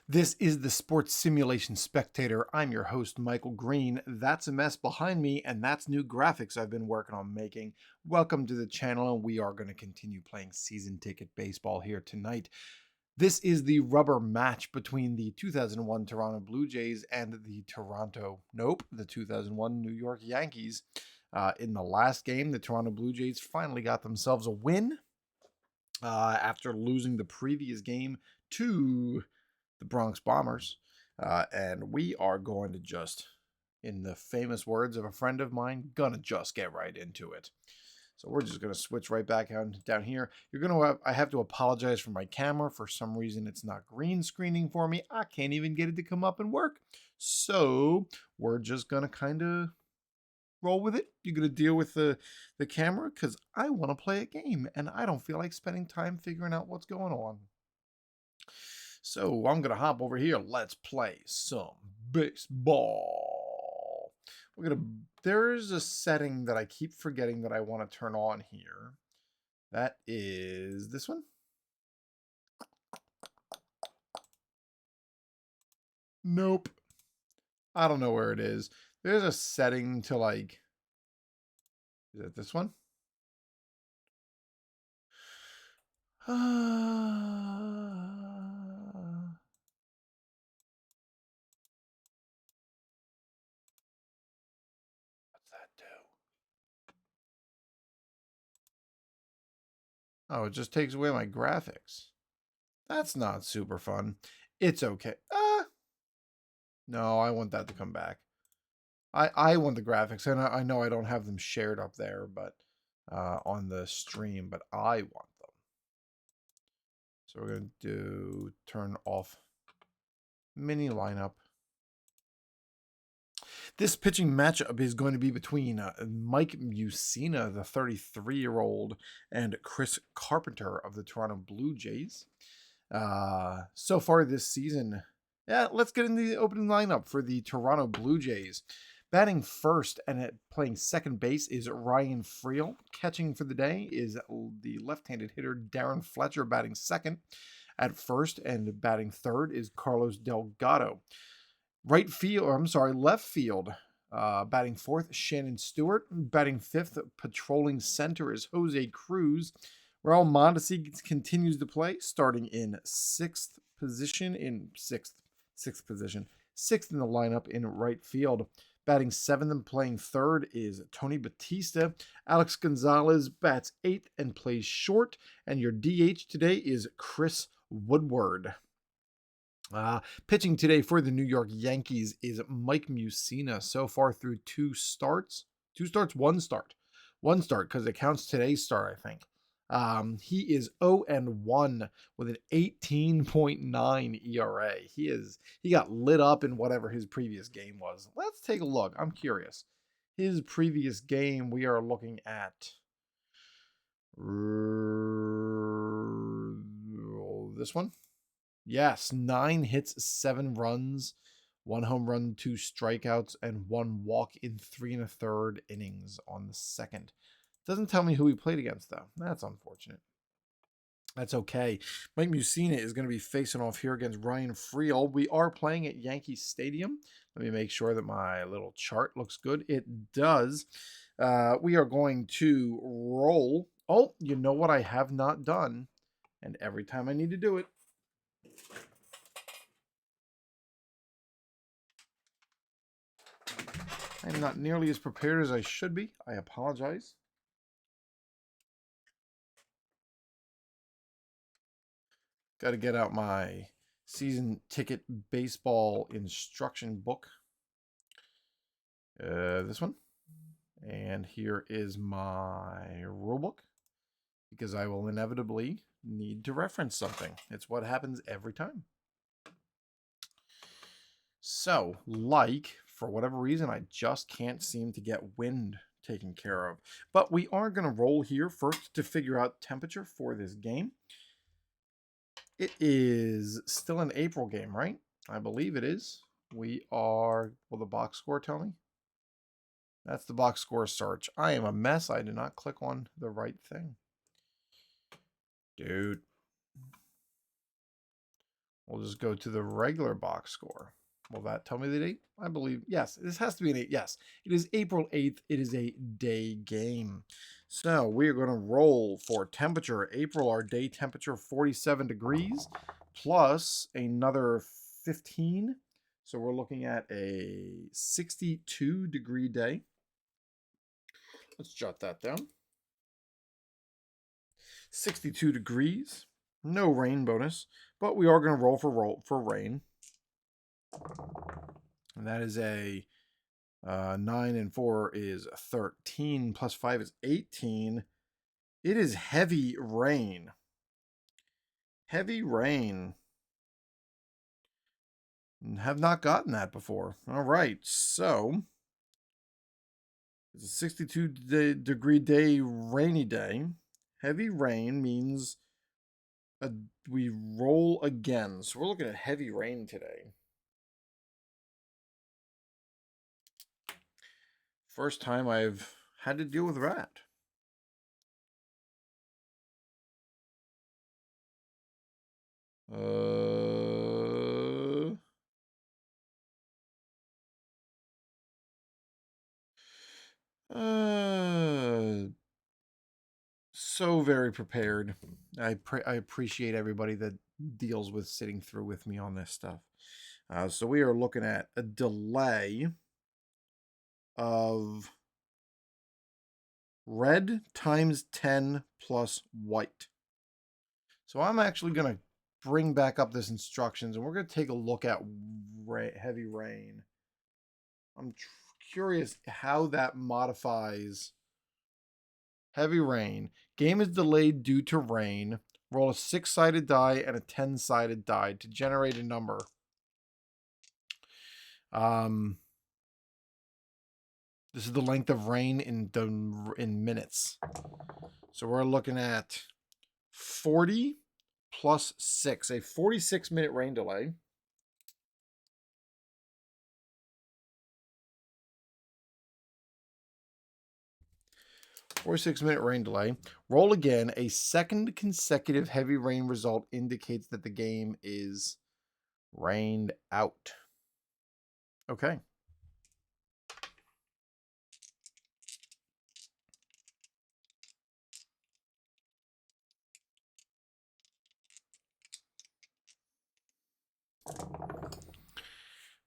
This is the Sports Simulation Spectator. I'm your host, Michael Green. That's a mess behind me, and that's new graphics I've been working on making. Welcome to the channel, and we are going to continue playing season ticket baseball here tonight. This is the rubber match between the 2001 Toronto Blue Jays and the the 2001 New York Yankees. In the last game, the Toronto Blue Jays finally got themselves a win after losing the previous game to the Bronx Bombers. And we are going to just, in the famous words of a friend of mine, gonna just get right into it. So we're just gonna switch right back down here. I have to apologize for my camera. For some reason, it's not green screening for me. I can't even get it to come up and work. So we're just gonna kind of roll with it. You're gonna deal with the camera because I want to play a game and I don't feel like spending time figuring out what's going on. So I'm going to hop over here. Let's play some baseball. There's a setting that I keep forgetting that I want to turn on here. That is this one. Nope. I don't know where it is. There's a setting to is it this one? What's that do? Oh, it just takes away my graphics. That's not super fun. It's okay. No, I want that to come back. I want the graphics, and I know I don't have them shared up there, but on the stream, but I want them. So we're going to turn off mini lineup. This pitching matchup is going to be between Mike Mussina, the 33-year-old, and Chris Carpenter of the Toronto Blue Jays. So far this season, let's get into the opening lineup for the Toronto Blue Jays. Batting first and playing second base is Ryan Freel. Catching for the day is the left-handed hitter Darren Fletcher batting second. At first and batting third is Carlos Delgado. Left field, batting fourth, Shannon Stewart. Batting fifth, patrolling center is Jose Cruz. Raul Mondesi continues to play, starting in sixth position. Sixth in the lineup in right field. Batting seventh and playing third is Tony Batista. Alex Gonzalez bats eighth and plays short. And your DH today is Chris Woodward. Pitching today for the New York Yankees is Mike Mussina. So far through one start because it counts today's start, I think. He is 0-1 with an 18.9 ERA. He got lit up in whatever his previous game was. Let's take a look. I'm curious. His previous game, we are looking at this one. Yes, 9 hits, 7 runs, 1 home run, 2 strikeouts, and 1 walk in 3 1/3 innings on the second. Doesn't tell me who he played against, though. That's unfortunate. That's okay. Mike Mussina is going to be facing off here against Ryan Freel. We are playing at Yankee Stadium. Let me make sure that my little chart looks good. It does. We are going to roll. Oh, you know what I have not done? And every time I need to do it, I'm not nearly as prepared as I should be. I apologize. Got to get out my season ticket baseball instruction book. This one. And here is my rule book, because I will inevitably need to reference something. It's what happens every time. So, for whatever reason, I just can't seem to get wind taken care of. But we are going to roll here first to figure out temperature for this game. It is still an April game, right? I believe it is. Will the box score tell me? That's the box score search. I am a mess. I did not click on the right thing. Dude. We'll just go to the regular box score. Will that tell me the date? I believe, yes, this has to be an 8. Yes, it is April 8th. It is a day game. So we are going to roll for temperature. April, our day temperature, 47 degrees, plus another 15. So we're looking at a 62-degree day. Let's jot that down. 62 degrees. No rain bonus, but we are going to roll for rain. And that is a 9 and 4 is 13, plus 5 is 18. It is heavy rain. Heavy rain. Have not gotten that before. All right, so it's a 62-degree day, rainy day. Heavy rain means we roll again. So we're looking at heavy rain today. First time I've had to deal with that. So very prepared. I appreciate everybody that deals with sitting through with me on this stuff. So we are looking at a delay of red times 10 plus white. So I'm actually going to bring back up this instructions, and we're going to take a look at heavy rain. I'm curious how that modifies heavy rain. Game is delayed due to rain. Roll a 6-sided die and a 10-sided die to generate a number. This is the length of rain in minutes. So we're looking at 40 plus 6, a 46-minute rain delay. Or 6-minute rain delay. Roll again. A second consecutive heavy rain result indicates that the game is rained out. Okay.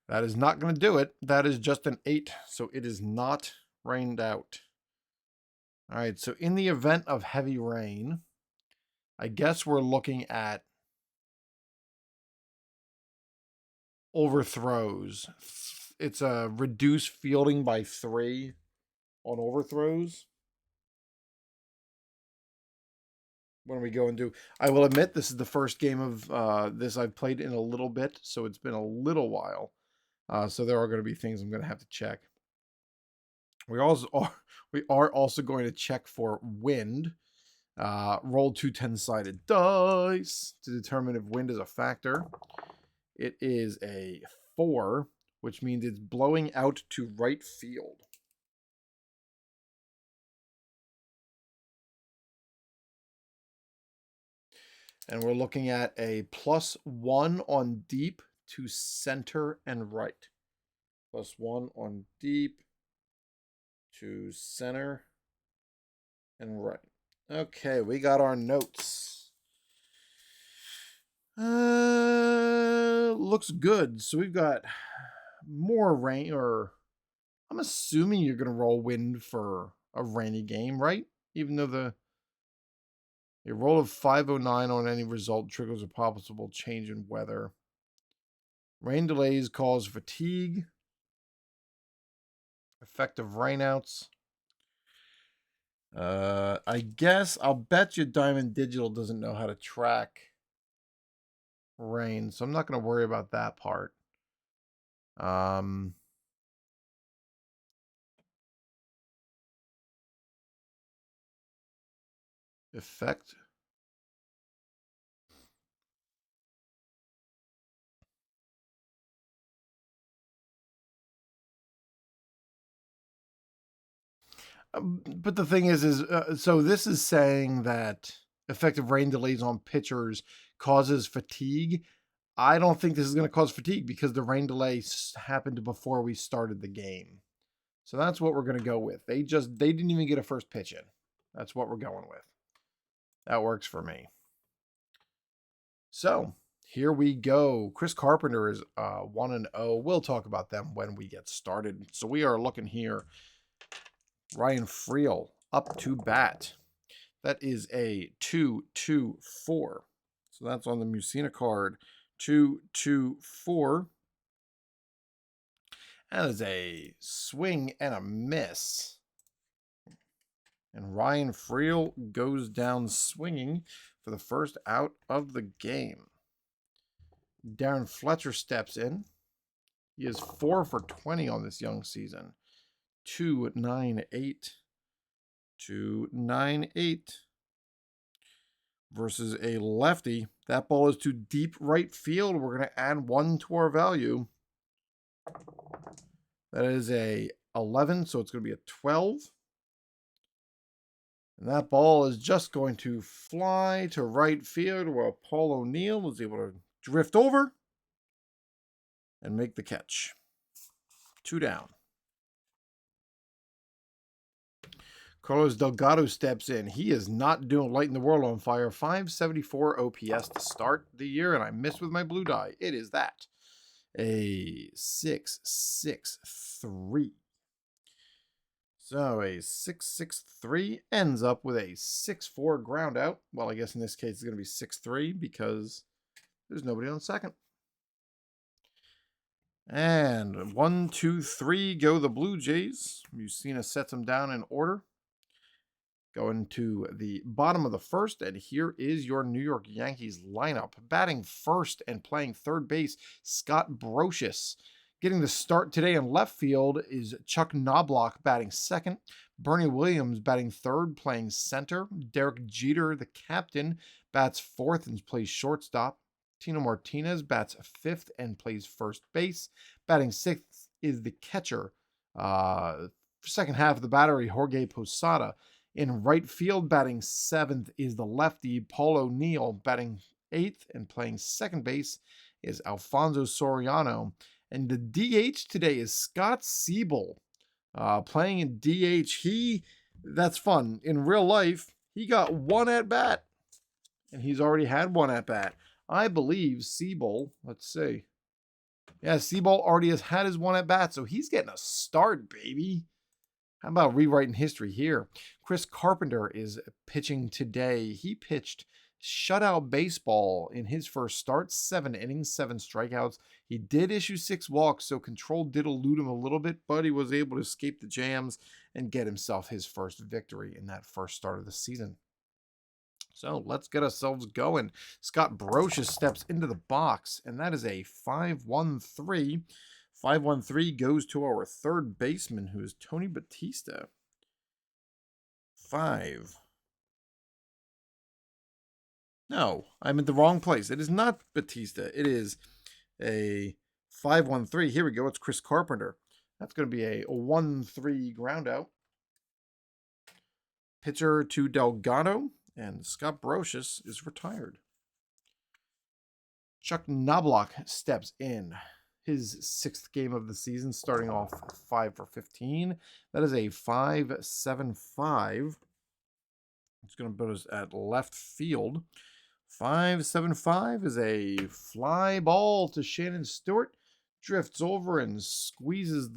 That is not going to do it. That is just an 8, so it is not rained out. All right, so in the event of heavy rain, I guess we're looking at overthrows. It's a reduced fielding by 3 on overthrows. When we go and do, I will admit this is the first game of this I've played in a little bit, so it's been a little while. So there are going to be things I'm going to have to check. We are also going to check for wind. Roll 2 10-sided dice to determine if wind is a factor. It is a 4, which means it's blowing out to right field. And we're looking at a +1 on deep to center and right. +1 on deep to center and right. Okay, we got our notes. Looks good. So we've got more rain, or I'm assuming you're going to roll wind for a rainy game, right? Even though a roll of 509 on any result triggers a possible change in weather. Rain delays cause fatigue. Effective rainouts. I guess I'll bet you Diamond Digital doesn't know how to track rain, so I'm not going to worry about that part. Effect. But the thing is so this is saying that effective rain delays on pitchers causes fatigue. I don't think this is going to cause fatigue because the rain delay happened before we started the game. So that's what we're going to go with. They didn't even get a first pitch in. That's what we're going with. That works for me. So here we go. Chris Carpenter is 1-0. We'll talk about them when we get started. So we are looking here. Ryan Friel up to bat. That is a 2-2-4. So that's on the Mussina card. 2-2-4. That is a swing and a miss. And Ryan Friel goes down swinging for the first out of the game. Darren Fletcher steps in. He is 4 for 20 on this young season. 2-9-8. 2-9-8. Versus a lefty. That ball is to deep right field. We're going to add 1 to our value. That is a 11, so it's going to be a 12. And that ball is just going to fly to right field where Paul O'Neill was able to drift over and make the catch. 2 down. Carlos Delgado steps in. He is not lighting the world on fire. 574 OPS to start the year, and I missed with my blue die. It is that. A 6-6-3. So a 6-6-3 ends up with a 6-4 ground out. Well, I guess in this case it's going to be 6-3 because there's nobody on second. And 1, 2, 3 go the Blue Jays. Mussina sets them down in order. Going to the bottom of the first, and here is your New York Yankees lineup. Batting first and playing third base, Scott Brocious. Getting the start today in left field is Chuck Knobloch batting second. Bernie Williams batting third, playing center. Derek Jeter, the captain, bats fourth and plays shortstop. Tino Martinez bats fifth and plays first base. Batting sixth is the catcher. Second half of the battery, Jorge Posada. In right field, batting seventh is the lefty, Paul O'Neill. Batting eighth and playing second base is Alfonso Soriano. And the DH today is Scott Siebel, playing in DH. That's fun. In real life, he got 1 at-bat, and he's already had 1 at-bat. I believe Siebel, let's see. Yeah, Siebel already has had his 1 at-bat, so he's getting a start, baby. How about rewriting history here? Chris Carpenter is pitching today. He pitched shutout baseball in his first start, 7 innings, 7 strikeouts. He did issue 6 walks, so control did elude him a little bit, but he was able to escape the jams and get himself his first victory in that first start of the season. So let's get ourselves going. Scott Brocious steps into the box, and that is a 5-1-3. 5-1-3 goes to our third baseman, who is Tony Batista. 5. No, I'm in the wrong place. It is not Batista. It is a 5-1-3. Here we go. It's Chris Carpenter. That's going to be a 1-3 ground out. Pitcher to Delgado, and Scott Brocious is retired. Chuck Knobloch steps in. His 6th game of the season, starting off 5 for 15. That is a 5-7-5. It's going to put us at left field. 5-7-5 is a fly ball to Shannon Stewart. Drifts over and squeezes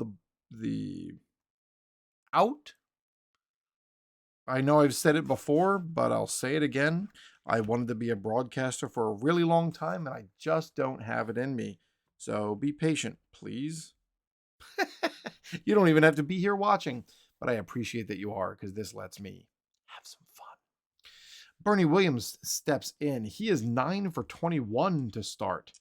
the out. I know I've said it before, but I'll say it again. I wanted to be a broadcaster for a really long time, and I just don't have it in me. So be patient, please. You don't even have to be here watching, but I appreciate that you are, because this lets me have some fun. Bernie Williams steps in. He is 9 for 21 to start.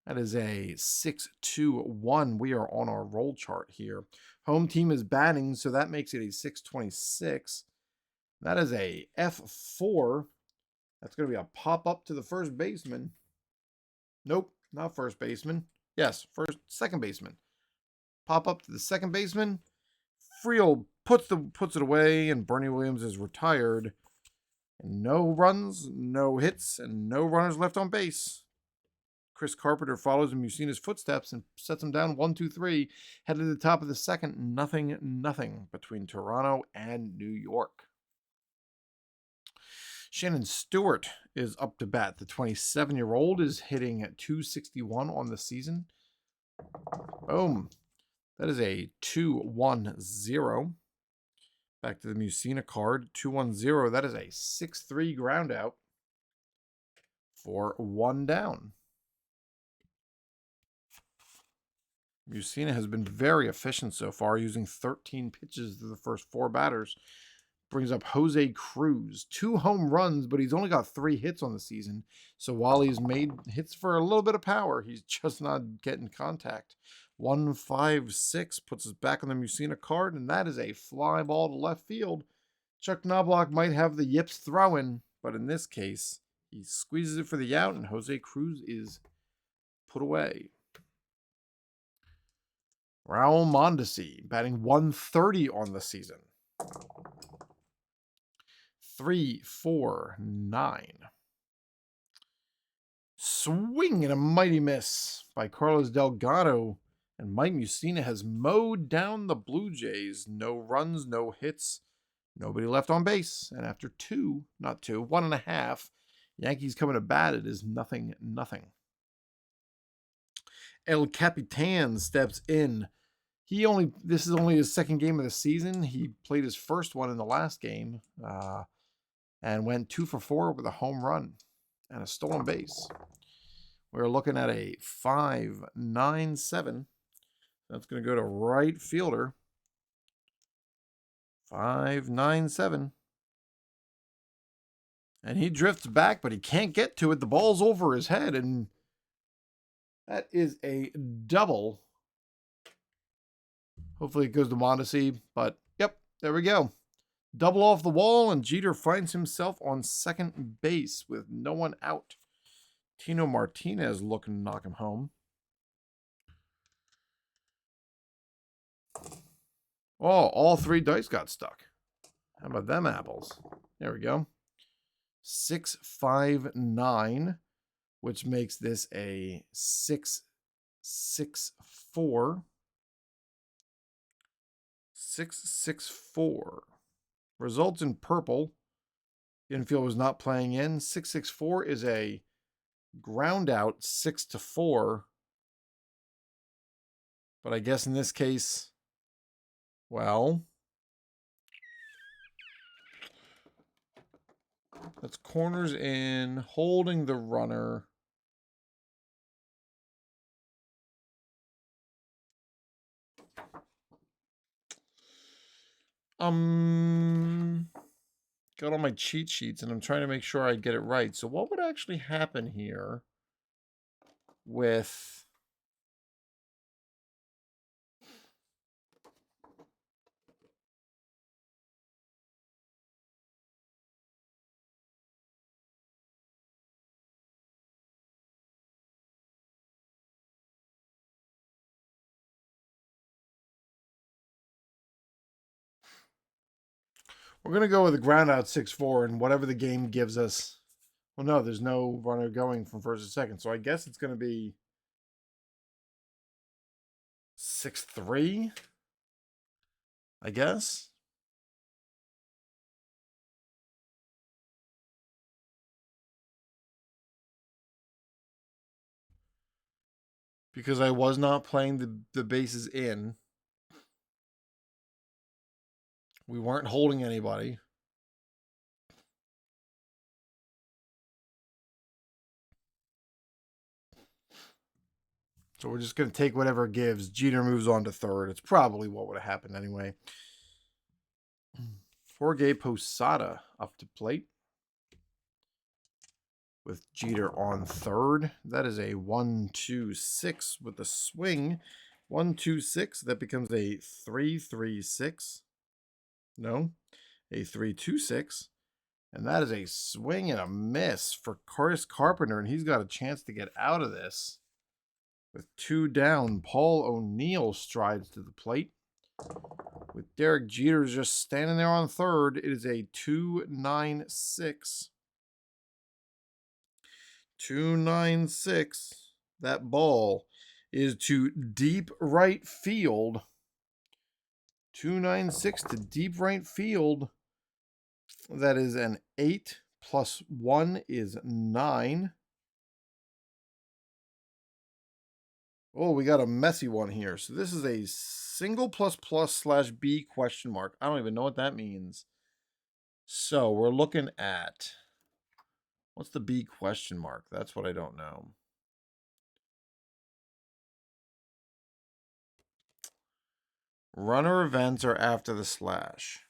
That is a 6-2-1. We are on our roll chart here. Home team is batting, so that makes it a 6-26. That is a F4. That's going to be a pop-up to the first baseman. Nope, not first baseman. Yes, second baseman. Pop up to the second baseman. Friel puts it away, and Bernie Williams is retired. And no runs, no hits, and no runners left on base. Chris Carpenter follows in Mussina's footsteps and sets him down 1-2-3. Headed to the top of the second, 0-0 between Toronto and New York. Shannon Stewart is up to bat. The 27-year-old is hitting at .261 on the season. Boom. That is a 2-1-0. Back to the Mussina card. 2-1-0. That is a 6-3 ground out for 1 down. Mussina has been very efficient so far, using 13 pitches to the first 4 batters. Brings up Jose Cruz. 2 home runs, but he's only got 3 hits on the season. So while he's made hits for a little bit of power, he's just not getting contact. 1-5-6 puts us back on the Mussina card, and that is a fly ball to left field. Chuck Knobloch might have the yips throwing, but in this case, he squeezes it for the out, and Jose Cruz is put away. Raul Mondesi, batting 130 on the season. 3-4-9. Swing and a mighty miss by Carlos Delgado. And Mike Mussina has mowed down the Blue Jays. No runs, no hits, nobody left on base. And after 1.5, Yankees coming to bat, it is 0-0. El Capitan steps in. This is only his second game of the season. He played his first one in the last game and went 2 for 4 with a home run and a stolen base. We're looking at a 5-9-7. That's going to go to right fielder. 5-9-7. And he drifts back, but he can't get to it. The ball's over his head, and that is a double. Hopefully it goes to Mondesi, but yep, there we go. Double off the wall, and Jeter finds himself on second base with no one out. Tino Martinez looking to knock him home. Oh, all 3 dice got stuck. How about them apples? There we go. 6-5-9, which makes this a 6-6-4. 6-6-4. Results in purple. Infield was not playing in. 6-6-4 is a ground out 6-4. But I guess in this case, well, that's corners in, holding the runner. Got all my cheat sheets, and I'm trying to make sure I get it right. So what would actually happen here with... We're going to go with a ground out 6-4, and whatever the game gives us. Well, no, there's no runner going from first to second. So I guess it's going to be 6-3, I guess. Because I was not playing the bases in. We weren't holding anybody. So we're just going to take whatever it gives. Jeter moves on to third. It's probably what would have happened anyway. Jorge Posada up to plate with Jeter on third. That is a 1-2-6 with a swing. 1-2-6. That becomes a 3-3-6. No, a 3-2-6. And that is a swing and a miss for Chris Carpenter, and he's got a chance to get out of this. With 2 down, Paul O'Neill strides to the plate. With Derek Jeter just standing there on third, it is a 296. 296. That ball is to deep right field. 296 to deep right field. That is an 8 plus 1 is 9. Oh, we got a messy one here. So this is a single plus plus slash B question mark. I don't even know what that means. So we're looking at, what's the B question mark? That's what I don't know. Runner events are after the slash.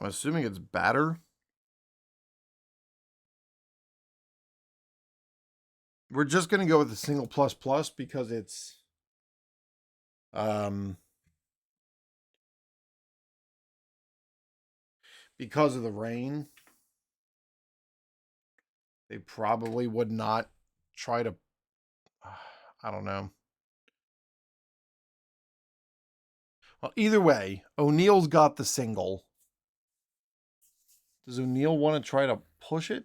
I'm assuming it's batter. We're just going to go with the single plus plus because it's because of the rain. They probably would not try to, I don't know. Well, either way, O'Neill's got the single. Does O'Neill want to try to push it?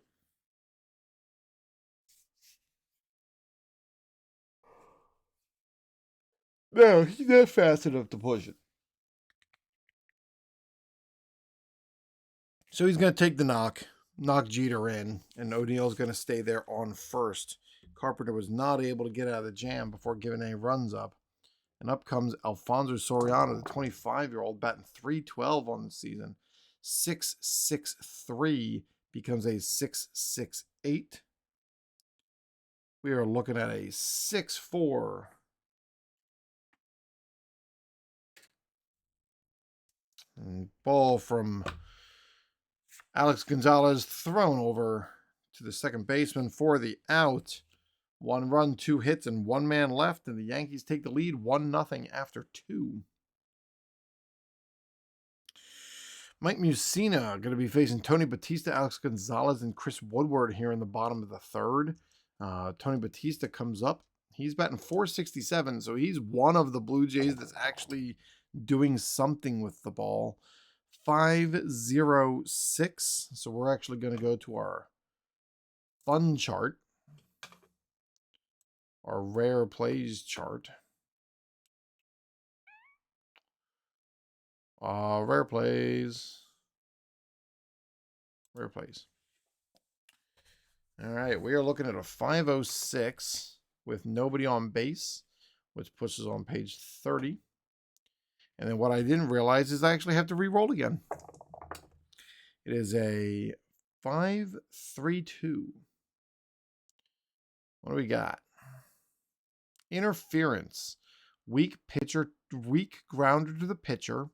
No, he's not fast enough to push it. So he's going to take the knock Jeter in, and O'Neill's going to stay there on first. Carpenter was not able to get out of the jam before giving any runs up. And up comes Alfonso Soriano, the 25-year-old, batting .312 on the season. 6.63 becomes a 6.68. We are looking at a 6.4. And ball from Alex Gonzalez thrown over to the second baseman for the out. 1 run, 2 hits, and 1 man left, and the Yankees take the lead 1-0 after 2. Mike Mussina going to be facing Tony Batista, Alex Gonzalez, and Chris Woodward here in the bottom of the third. Tony Batista comes up. He's batting .467, so he's one of the Blue Jays that's actually doing something with the ball. 506. So we're actually going to go to our fun chart, our rare plays chart. Rare plays. Rare plays. All right, we are looking at a 506 with nobody on base, which puts us on page 30. And then what I didn't realize is I actually have to re-roll again. It is a 532. What do we got? Interference. Weak grounder to the pitcher.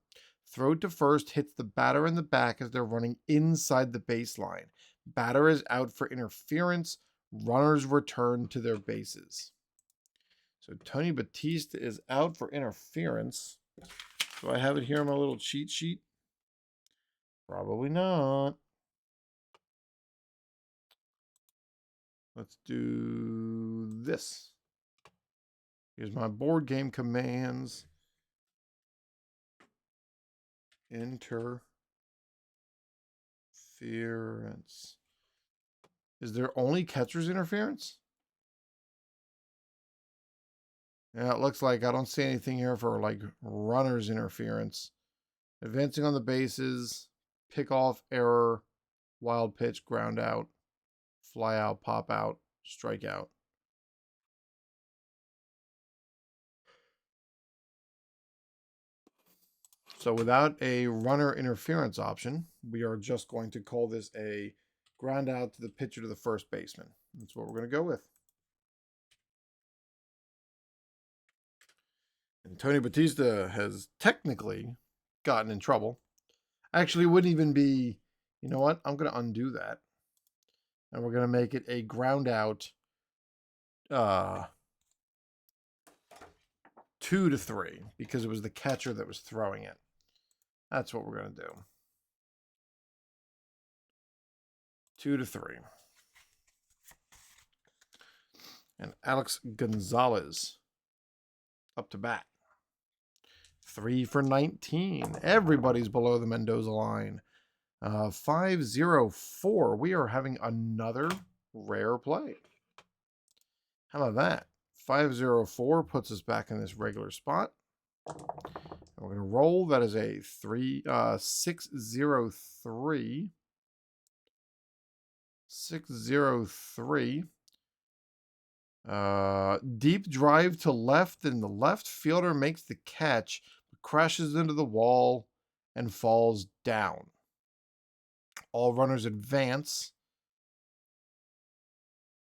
Throw to first, hits the batter in the back as they're running inside the baseline. Batter is out for interference. Runners return to their bases. So Tony Batista is out for interference. Do I have it here on my little cheat sheet? Probably not. Let's do this. Here's my board game commands. Interference. Is there only catcher's interference? Yeah, it looks like I don't see anything here for like runner's interference. Advancing on the bases, pick off, error, wild pitch, ground out, fly out, pop out, strike out. So without a runner interference option, we are just going to call this a ground out to the pitcher to the first baseman. That's what we're going to go with. And Tony Batista has technically gotten in trouble. Actually, it wouldn't even be, you know what? I'm going to undo that. And we're going to make it a ground out 2-3 because it was the catcher that was throwing it. That's what we're going to do. 2-3. And Alex Gonzalez up to bat. 3 for 19. Everybody's below the Mendoza line. 504. We are having another rare play. How about that? 504 puts us back in this regular spot. And we're going to roll. That is a 603. 603. Deep drive to left, and the left fielder makes the catch, but crashes into the wall and falls down. All runners advance.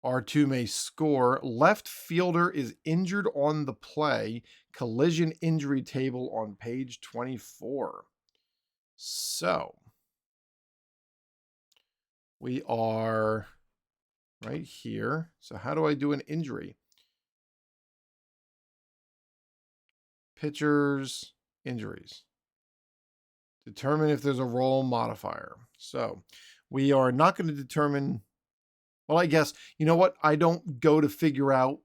R2 may score. Left fielder is injured on the play. Collision injury table on page 24. So, we are right here. So how do I do an injury? Pitchers, injuries. Determine if there's a roll modifier. So we are not going to determine. Well, I guess, you know what? I don't go to figure out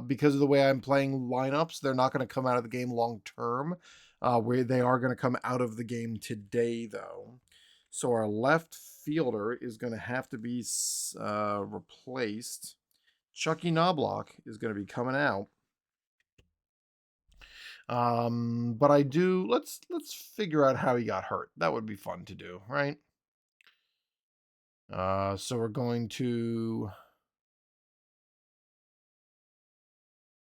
because of the way I'm playing lineups. They're not going to come out of the game long term. Where they are going to come out of the game today, though. So our left fielder is going to have to be replaced. Chucky Knobloch is going to be coming out. But I do. Let's figure out how he got hurt. That would be fun to do, right? So we're going to.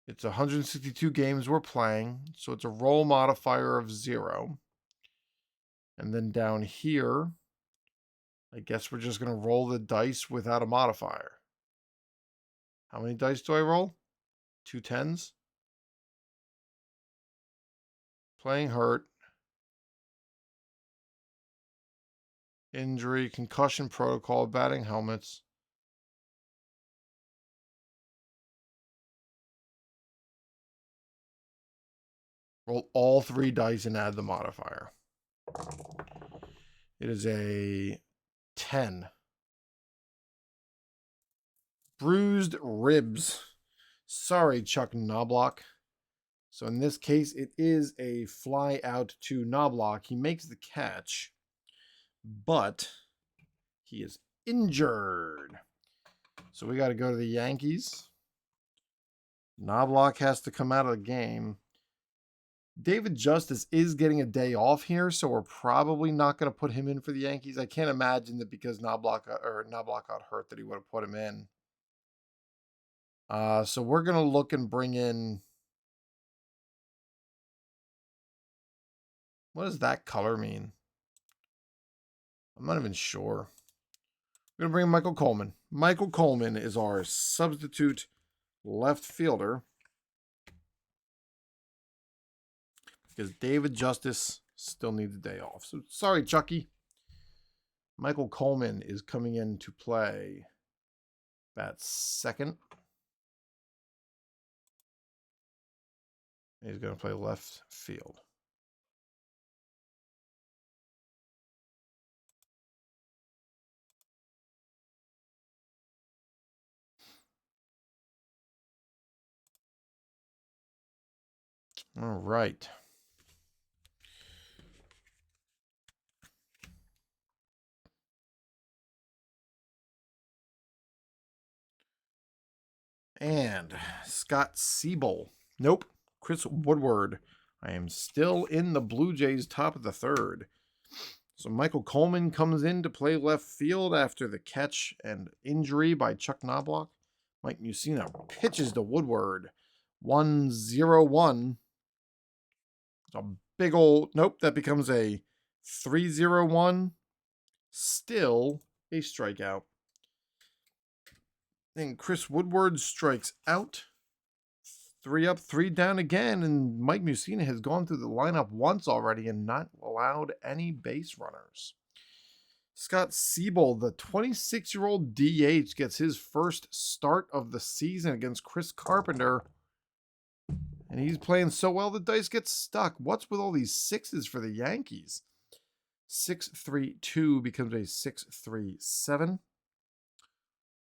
It's 162 games we're playing, so it's a roll modifier of 0. And then down here, I guess we're just going to roll the dice without a modifier. How many dice do I roll? 2 10s. Playing hurt. Injury, concussion protocol, batting helmets. Roll all 3 dice and add the modifier. It is a 10. Bruised ribs. Sorry, Chuck Knobloch. So in this case, it is a fly out to Knobloch. He makes the catch, but he is injured. So we got to go to the Yankees. Knobloch has to come out of the game. David Justice is getting a day off here, so we're probably not going to put him in for the Yankees. I can't imagine that because Knobloch got hurt that he would have put him in. So we're going to look and bring in. What does that color mean? I'm not even sure. We're going to bring in Michael Coleman. Michael Coleman is our substitute left fielder. Because David Justice still needs a day off. So sorry, Chucky. Michael Coleman is coming in to play bat second. He's going to play left field. All right. And Scott Siebel. Nope. Chris Woodward. I am still in the Blue Jays top of the 3rd. So Michael Coleman comes in to play left field after the catch and injury by Chuck Knobloch. Mike Mussina pitches to Woodward. 1-0-1. It's a big old... Nope, that becomes a 3-0-1. Still a strikeout. Then Chris Woodward strikes out. 3 up, 3 down again, and Mike Mussina has gone through the lineup once already and not allowed any base runners. Scott Siebel, the 26-year-old DH, gets his first start of the season against Chris Carpenter. And he's playing so well, the dice get stuck. What's with all these 6s for the Yankees? 6-3-2 becomes a 6-3-7.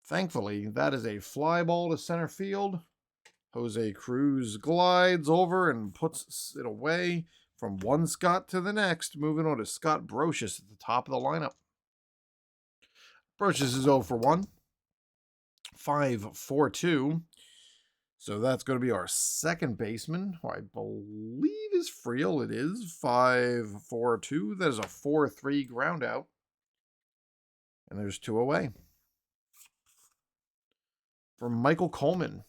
Thankfully, that is a fly ball to center field. Jose Cruz glides over and puts it away from one Scott to the next, moving on to Scott Brocious at the top of the lineup. Brocious is 0 for 1. 5-4-2. So that's going to be our second baseman, who I believe is Friel. It is 5-4-2. That is a 4-3 ground out. And there's 2 away. For Michael Coleman.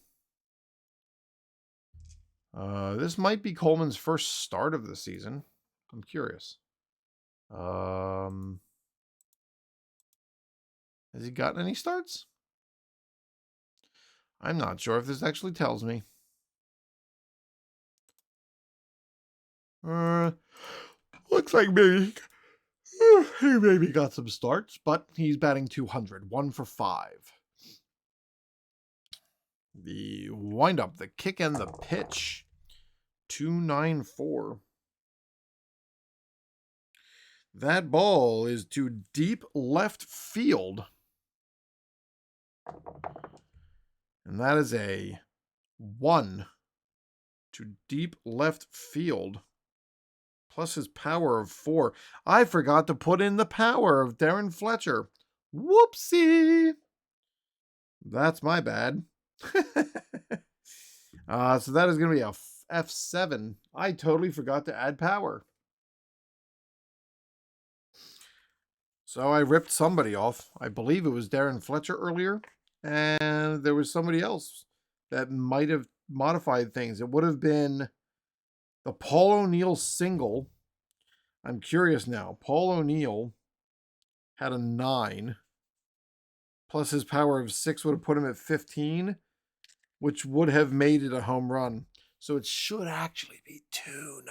This might be Coleman's first start of the season. I'm curious. Has he gotten any starts? I'm not sure if this actually tells me. Looks like maybe he maybe got some starts, but he's batting 200, 1 for 5. The windup, the kick and the pitch, 294. That ball is to deep left field. And that is a 1 to deep left field. Plus his power of 4. I forgot to put in the power of Darren Fletcher. Whoopsie. That's my bad. So that is going to be a F7. I totally forgot to add power. So I ripped somebody off. I believe it was Darren Fletcher earlier. And there was somebody else that might have modified things. It would have been the Paul O'Neill single. I'm curious now. Paul O'Neill had a 9. Plus his power of 6 would have put him at 15, which would have made it a home run. So it should actually be 2-0. 2-0.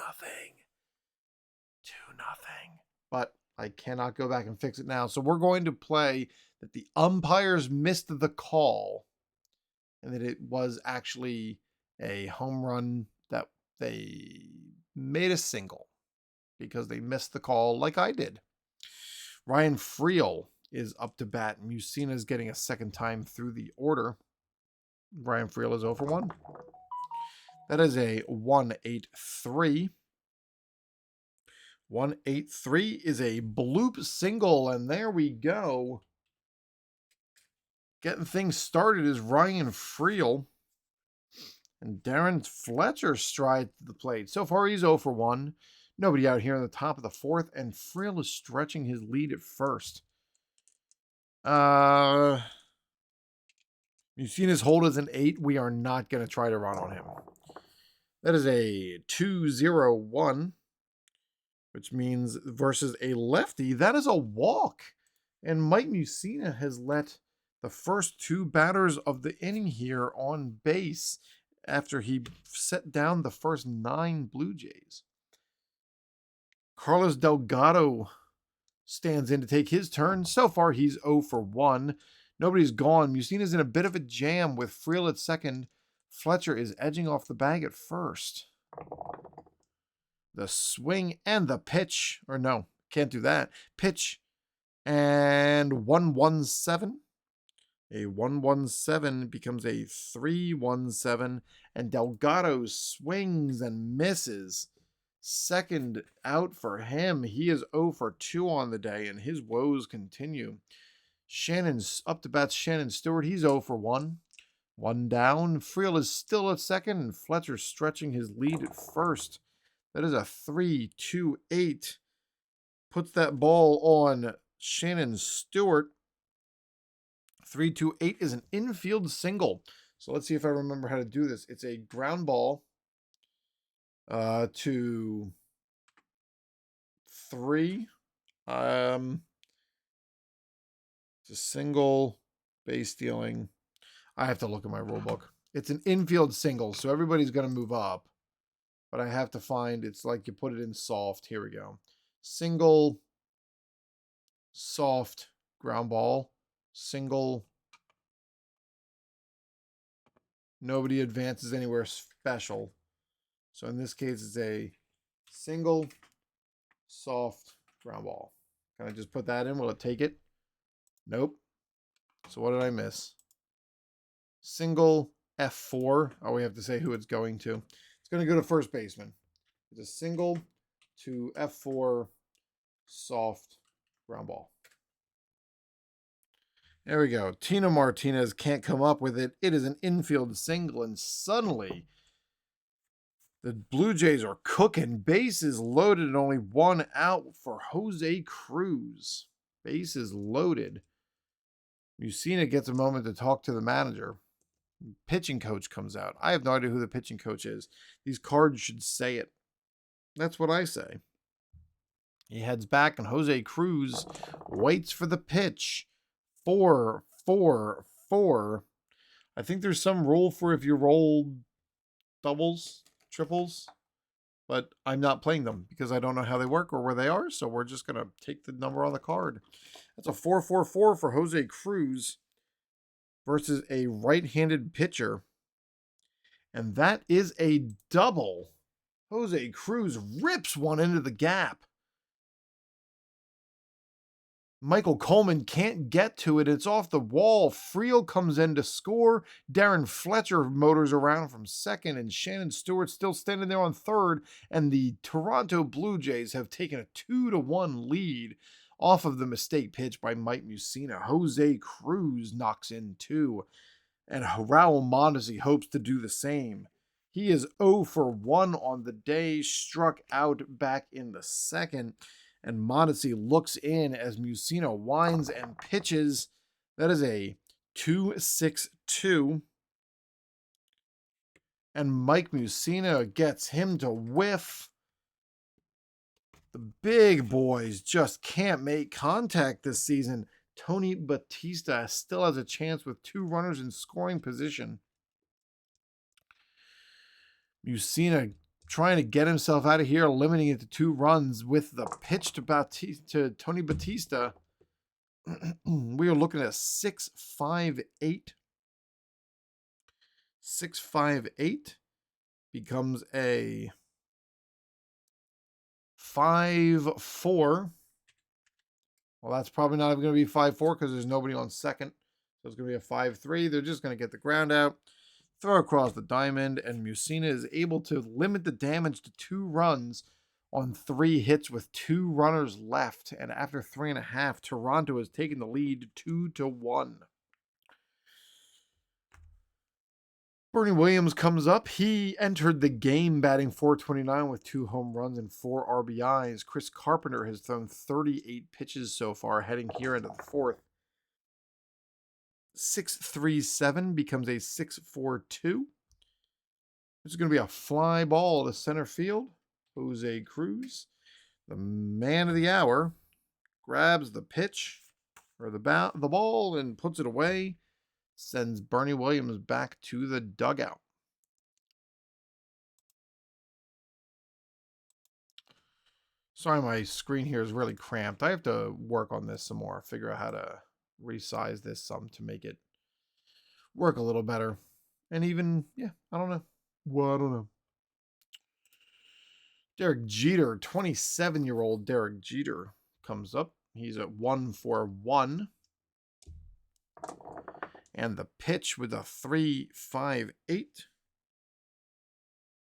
But I cannot go back and fix it now. So we're going to play that the umpires missed the call and that it was actually a home run that they made a single because they missed the call like I did. Ryan Friel is up to bat. Mussina is getting a second time through the order. Ryan Friel is 0 for 1. That is a 1-8-3. 1-8-3 is a bloop single, and there we go. Getting things started is Ryan Friel. And Darren Fletcher strides to the plate. So far, he's 0 for 1. Nobody out here in the top of the 4th, and Friel is stretching his lead at first. Mussina's hold is an 8. We are not going to try to run on him. That is a 2-0-1, which means versus a lefty, that is a walk. And Mike Mussina has let the first 2 batters of the inning here on base after he set down the first 9 Blue Jays. Carlos Delgado stands in to take his turn. So far, he's 0 for 1. Nobody's gone. Mussina's in a bit of a jam with Friel at second. Fletcher is edging off the bag at first. The swing and the pitch. Or no, can't do that. Pitch and 1-1-7. A 1-1-7 becomes a 3-1-7. And Delgado swings and misses. Second out for him. He is 0 for 2 on the day, and his woes continue. Shannon's up to bat. Shannon Stewart. He's 0 for 1. 1 down. Friel is still at second, and Fletcher stretching his lead at first. That is a 3-2-8. Puts that ball on Shannon Stewart. 3-2-8 is an infield single. So let's see if I remember how to do this. It's a ground ball to 3. It's a single base stealing. I have to look at my rule book. It's an infield single, so everybody's going to move up. But I have to find, it's like you put it in soft. Here we go. Single, soft, ground ball, single. Nobody advances anywhere special. So in this case, it's a single, soft, Ground ball. Can I just put that in? Will it take it? Nope. So what did I miss? Single F4. Oh, we have to say who it's going to. It's going to go to first baseman. It's a single to F4 soft ground ball. There we go. Tino Martinez can't come up with it. It is an infield single, and suddenly the Blue Jays are cooking. Bases loaded and only one out for Jose Cruz. Bases loaded. Mussina gets a moment to talk to the manager. Pitching coach comes out. I have no idea who the pitching coach is. These cards should say it. That's what I say. He heads back, and Jose Cruz waits for the pitch. 4, 4, 4. I think there's some rule for if you roll doubles, triples, but I'm not playing them because I don't know how they work or where they are, so we're just going to take the number on the card. That's a 4-4-4 for Jose Cruz versus a right-handed pitcher. And that is a double. Jose Cruz rips one into the gap. Michael Coleman can't get to it. It's off the wall. Friel comes in to score. Darren Fletcher motors around from second, and Shannon Stewart still standing there on third. And the Toronto Blue Jays have taken a 2-1 lead off of the mistake pitch by Mike Mussina. Jose Cruz knocks in 2, and Raul Mondesi hopes to do the same. He is 0 for 1 on the day, struck out back in the second. And Mondesi looks in as Mussina winds and pitches. That is a 2-6-2. And Mike Mussina gets him to whiff. The big boys just can't make contact this season. Tony Batista still has a chance with 2 runners in scoring position. Mussina trying to get himself out of here, limiting it to 2 runs with the pitch to Tony Batista. We are looking at 6-5-8. 6-5-8 becomes a 5-4. Well, that's probably not even going to be 5-4 because there's nobody on second. So it's going to be a 5-3. They're just going to get the ground out. Throw across the diamond, and Mussina is able to limit the damage to 2 runs on 3 hits with 2 runners left. And after 3.5, Toronto has taken the lead 2-1. Bernie Williams comes up. He entered the game batting .429 with 2 home runs and 4 RBIs. Chris Carpenter has thrown 38 pitches so far, heading here into the 4th. 6-3-7 becomes a 6-4-2. This is going to be a fly ball to center field. Jose Cruz, the man of the hour, grabs the pitch or the ball and puts it away. Sends Bernie Williams back to the dugout. Sorry, my screen here is really cramped. I have to work on this some more. Figure out how to resize this some to make it work a little better. And even, yeah, I don't know. Well, I don't know. Derek Jeter, 27-year-old Derek Jeter comes up. He's at 1-for-1. And the pitch with a 3-5-8.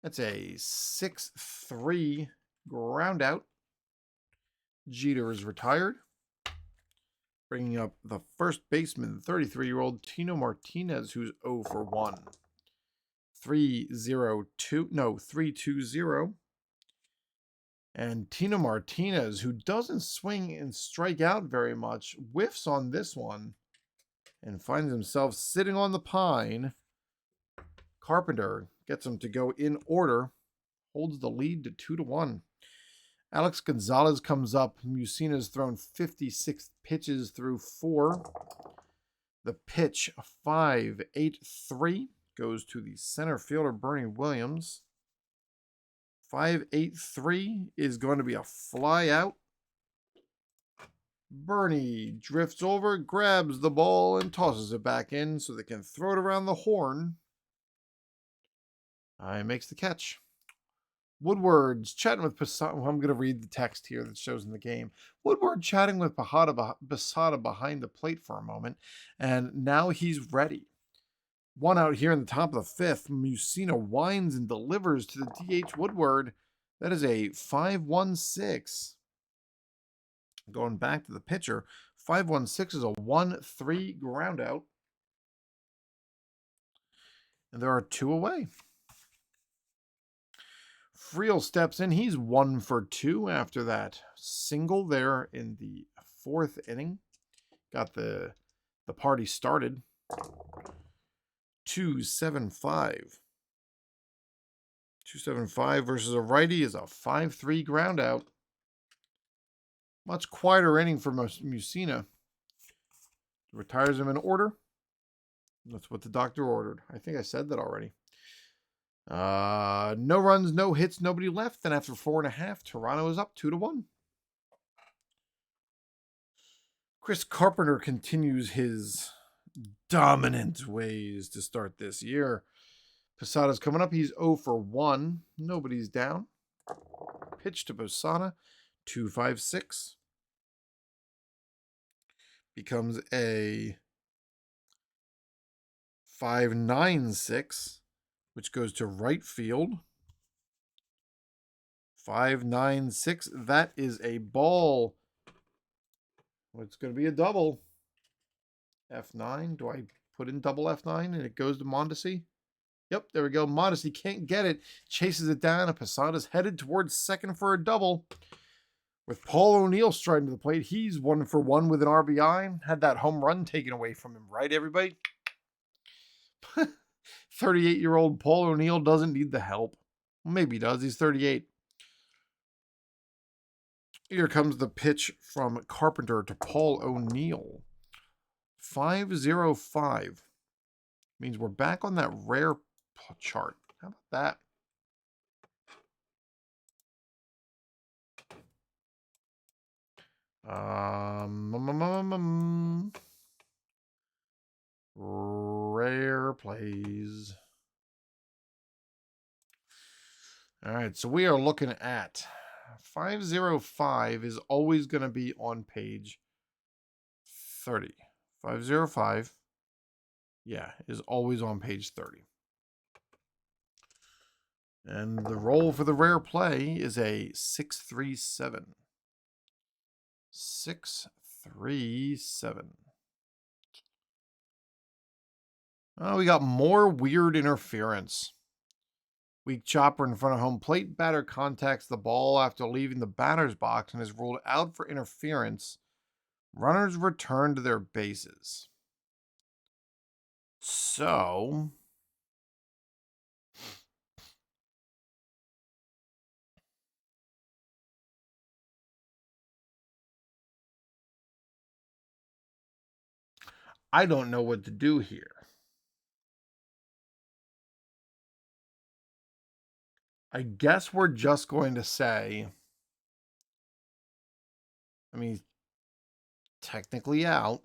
That's a 6-3 ground out. Jeter is retired. Bringing up the first baseman, 33-year-old Tino Martinez, who's 0-for-1. 3-2-0. And Tino Martinez, who doesn't swing and strike out very much, whiffs on this one and finds himself sitting on the pine. Carpenter gets him to go in order, holds the lead to 2-1. Alex Gonzalez comes up. Mussina's thrown 56 pitches through 4. The pitch, 5-8-3, goes to the center fielder, Bernie Williams. 5-8-3 is going to be a fly out. Bernie drifts over, grabs the ball, and tosses it back in so they can throw it around the horn. He makes the catch. Woodward's chatting with Posada. Well, I'm going to read the text here that shows in the game. Woodward chatting with Posada behind the plate for a moment, and now he's ready. One out here in the top of the fifth. Mussina winds and delivers to the DH Woodward. That is a 5-1-6. Going back to the pitcher, 5-1-6 is a 1-3 ground out. And there are two away. Friel steps in. He's 1 for 2 after that single there in the fourth inning. Got the party started. 2-7-5. 2-7-5 versus a righty is a 5-3 ground out. Much quieter inning for Mussina. Retires him in order. That's what the doctor ordered. I think I said that already. No runs, no hits, nobody left. And after 4.5, Toronto is up 2-1. Chris Carpenter continues his dominant ways to start this year. Posada's coming up. He's 0 for 1. Nobody's down. Pitch to Posada. 2-5-6. Becomes a 5-9-6, which goes to right field. 5-9-6. That is a ball. It's going to be a double. F9. Do I put in double F9 and it goes to Mondesi? Yep, there we go. Mondesi can't get it. Chases it down. And Posada's headed towards second for a double. With Paul O'Neill striding to the plate, he's 1 for 1 with an RBI. Had that home run taken away from him, right, everybody? 38-year-old Paul O'Neill doesn't need the help. Maybe he does. He's 38. Here comes the pitch from Carpenter to Paul O'Neill. 5-0-5. Means we're back on that rare chart. How about that? Rare plays. All right, so we are looking at 505 is always going to be on page 30. 505, yeah, is always on page 30. And the roll for the rare play is a 637. 637. Oh, we got more weird interference. Weak chopper in front of home plate. Batter contacts the ball after leaving the batter's box and is ruled out for interference. Runners return to their bases. So, I don't know what to do here. I guess we're just going to say, I mean, technically out,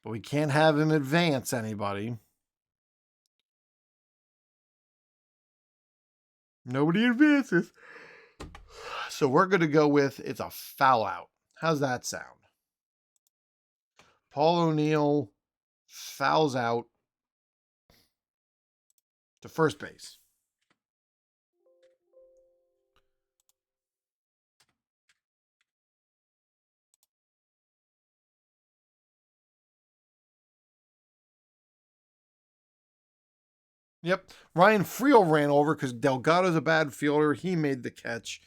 but we can't have him advance anybody. Nobody advances. So we're going to go with it's a foul out. How's that sound? Paul O'Neill fouls out to first base. Yep. Ryan Friel ran over because Delgado's a bad fielder. He made the catch.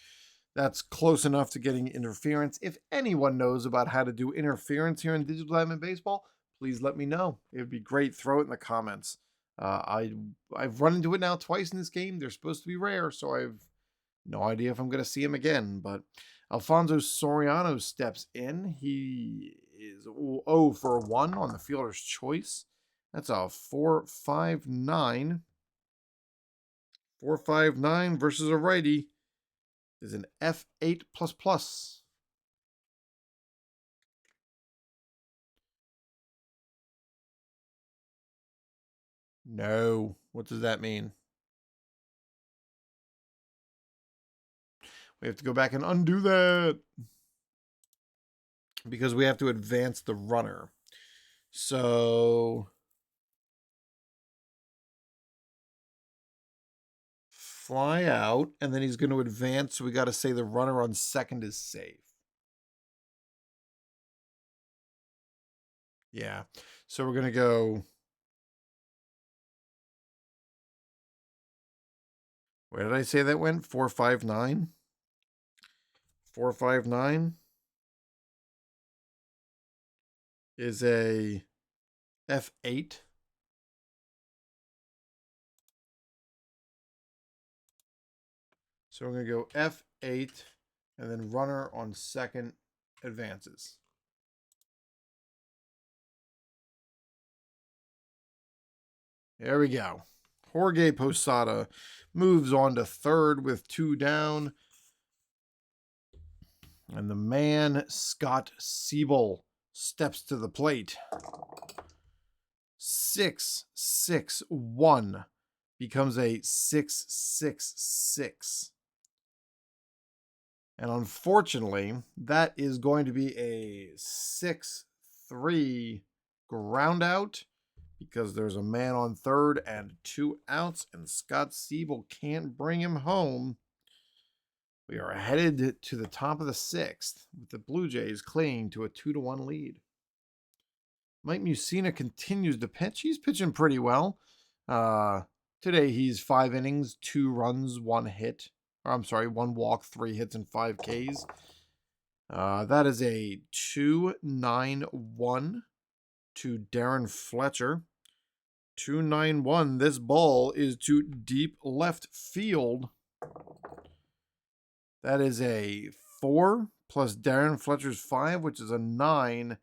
That's close enough to getting interference. If anyone knows about how to do interference here in Digital Diamond Baseball, please let me know. It would be great. Throw it in the comments. I've run into it now twice in this game. They're supposed to be rare, so I've no idea if I'm going to see him again. But Alfonso Soriano steps in. He is 0 for 1 on the fielder's choice. That's a 4.59. 4.59 versus a righty is an F8++. No. What does that mean? We have to go back and undo that because we have to advance the runner. So fly out, and then he's going to advance. So we got to say the runner on second is safe. Yeah. So we're going to go. Where did I say that went? 459. 459 is a F8. So we're going to go F8, and then runner on second advances. There we go. Jorge Posada moves on to third with 2 down. And the man, Scott Siebel, steps to the plate. 6-6-1 becomes a 6-6-6. And unfortunately, that is going to be a 6-3 ground out because there's a man on third and 2 outs, and Scott Siebel can't bring him home. We are headed to the top of the 6th with the Blue Jays clinging to a 2-1 lead. Mike Mussina continues to pitch. He's pitching pretty well. Today he's 5 innings, 2 runs, 1 hit. Or I'm sorry, 1 walk, 3 hits, and 5 Ks. That is a 2-9-1 to Darren Fletcher. 2-9-1. This ball is to deep left field. That is a 4 plus Darren Fletcher's 5, which is a 9.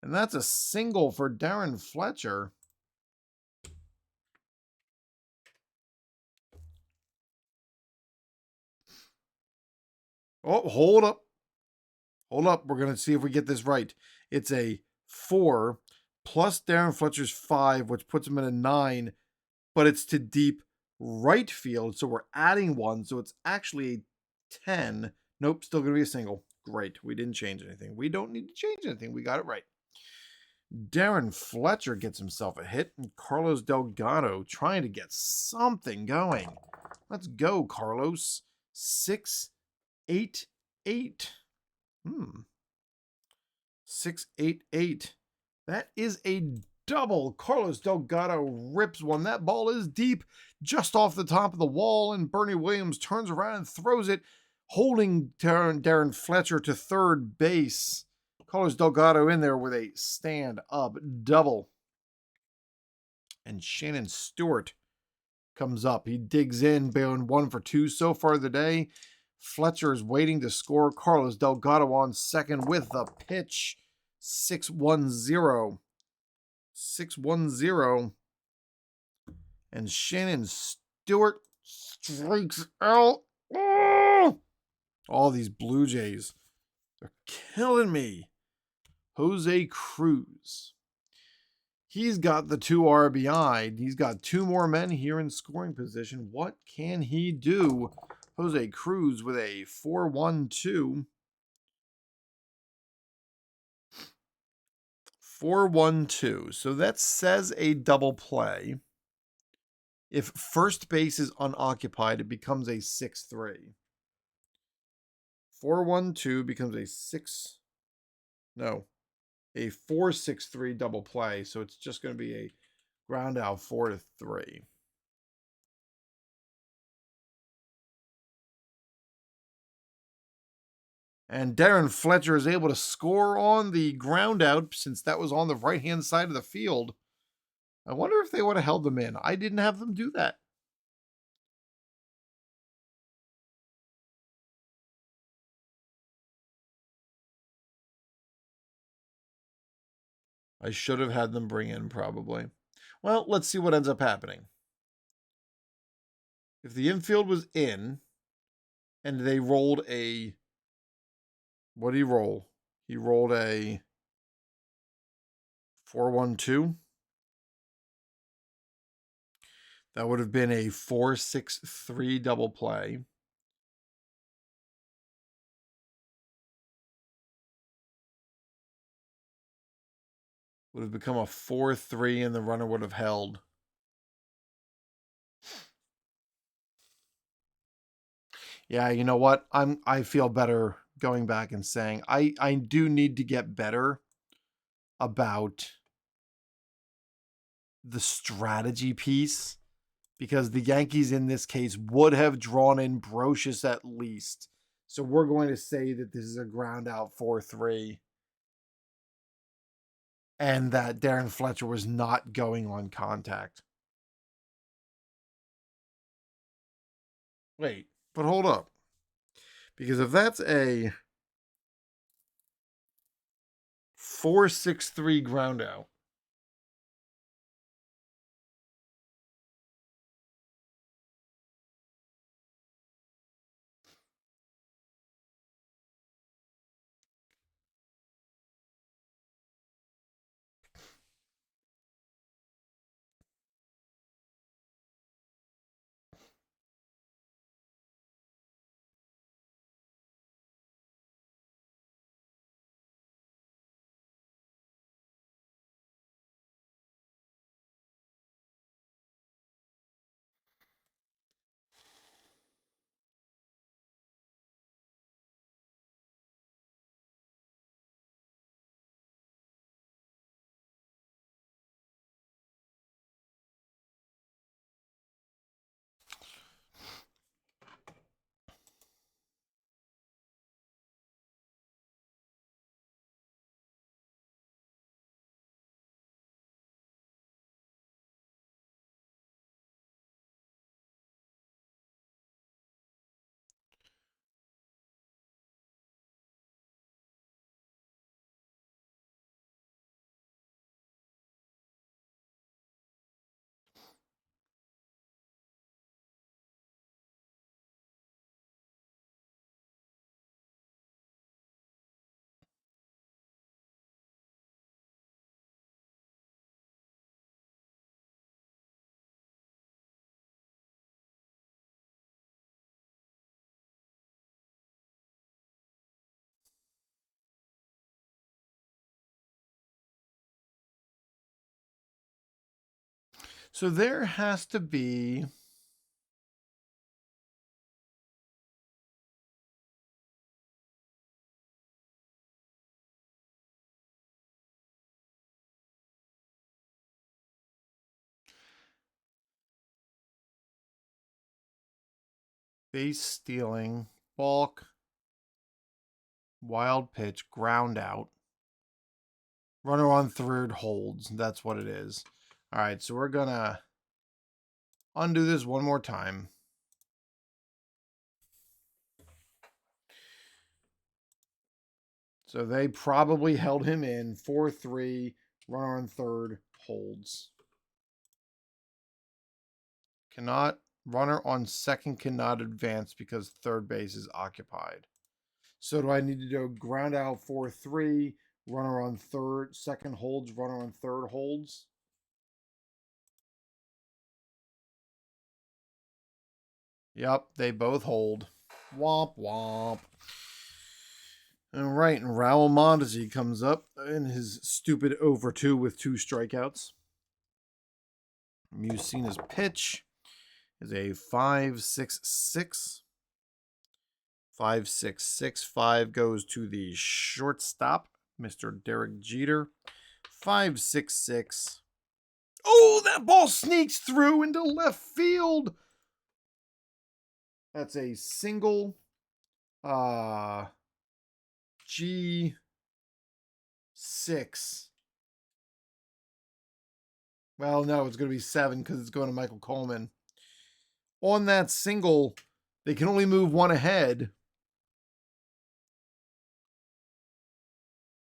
And that's a single for Darren Fletcher. Oh, hold up. Hold up. We're going to see if we get this right. It's a 4 plus Darren Fletcher's 5, which puts him at a 9. But it's to deep right field. So we're adding 1. So it's actually a 10. Nope, still going to be a single. Great. We didn't change anything. We don't need to change anything. We got it right. Darren Fletcher gets himself a hit, and Carlos Delgado trying to get something going. Let's go, Carlos. 6-8-8. 6-8-8. That is a double. Carlos Delgado rips one. That ball is deep, just off the top of the wall, and Bernie Williams turns around and throws it, holding Darren Fletcher to third base. Carlos Delgado in there with a stand-up double. And Shannon Stewart comes up. He digs in, going 1 for 2 so far the day. Fletcher is waiting to score. Carlos Delgado on second with the pitch. 6-1-0. 6-1-0. And Shannon Stewart strikes out. Oh! All these Blue Jays are killing me. Jose Cruz. He's got the 2 RBI. He's got 2 more men here in scoring position. What can he do? Jose Cruz with a 4-1-2. 4-1-2. So that says a double play. If first base is unoccupied, it becomes a 6-3. 4-1-2 becomes a 4-6-3 double play. So it's just going to be a ground out 4-3. And Darren Fletcher is able to score on the ground out since that was on the right-hand side of the field. I wonder if they would have held them in. I didn't have them do that. I should have had them bring in probably. Well, let's see what ends up happening. If the infield was in and they rolled a... What did he roll? He rolled a 4-1-2. That would have been a 4-6-3 double play. Would have become a 4-3 and the runner would have held. Yeah, you know what? I feel better going back and saying I do need to get better about the strategy piece, because the Yankees in this case would have drawn in Brocious at least. So we're going to say that this is a ground out 4-3 and that Darren Fletcher was not going on contact. Wait, but hold up. Because if that's a 4-6-3 ground out, so there has to be base stealing, balk, wild pitch, ground out. Runner on third holds. That's what it is. All right, so we're going to undo this one more time. So they probably held him in 4-3, runner on third holds. Runner on second cannot advance because third base is occupied. So do I need to do ground out 4-3, runner on third, second holds, runner on third holds? Yep, they both hold. Womp womp. All right, and Raul Mondesi comes up in his stupid over 2 with 2 strikeouts. Mussina's pitch is a 5-6-6. 5-6-6. 5 goes to the shortstop, Mr. Derek Jeter. 5-6-6. Oh, that ball sneaks through into left field. That's a single G6. Well, no, it's going to be 7 because it's going to Michael Coleman. On that single, they can only move one ahead.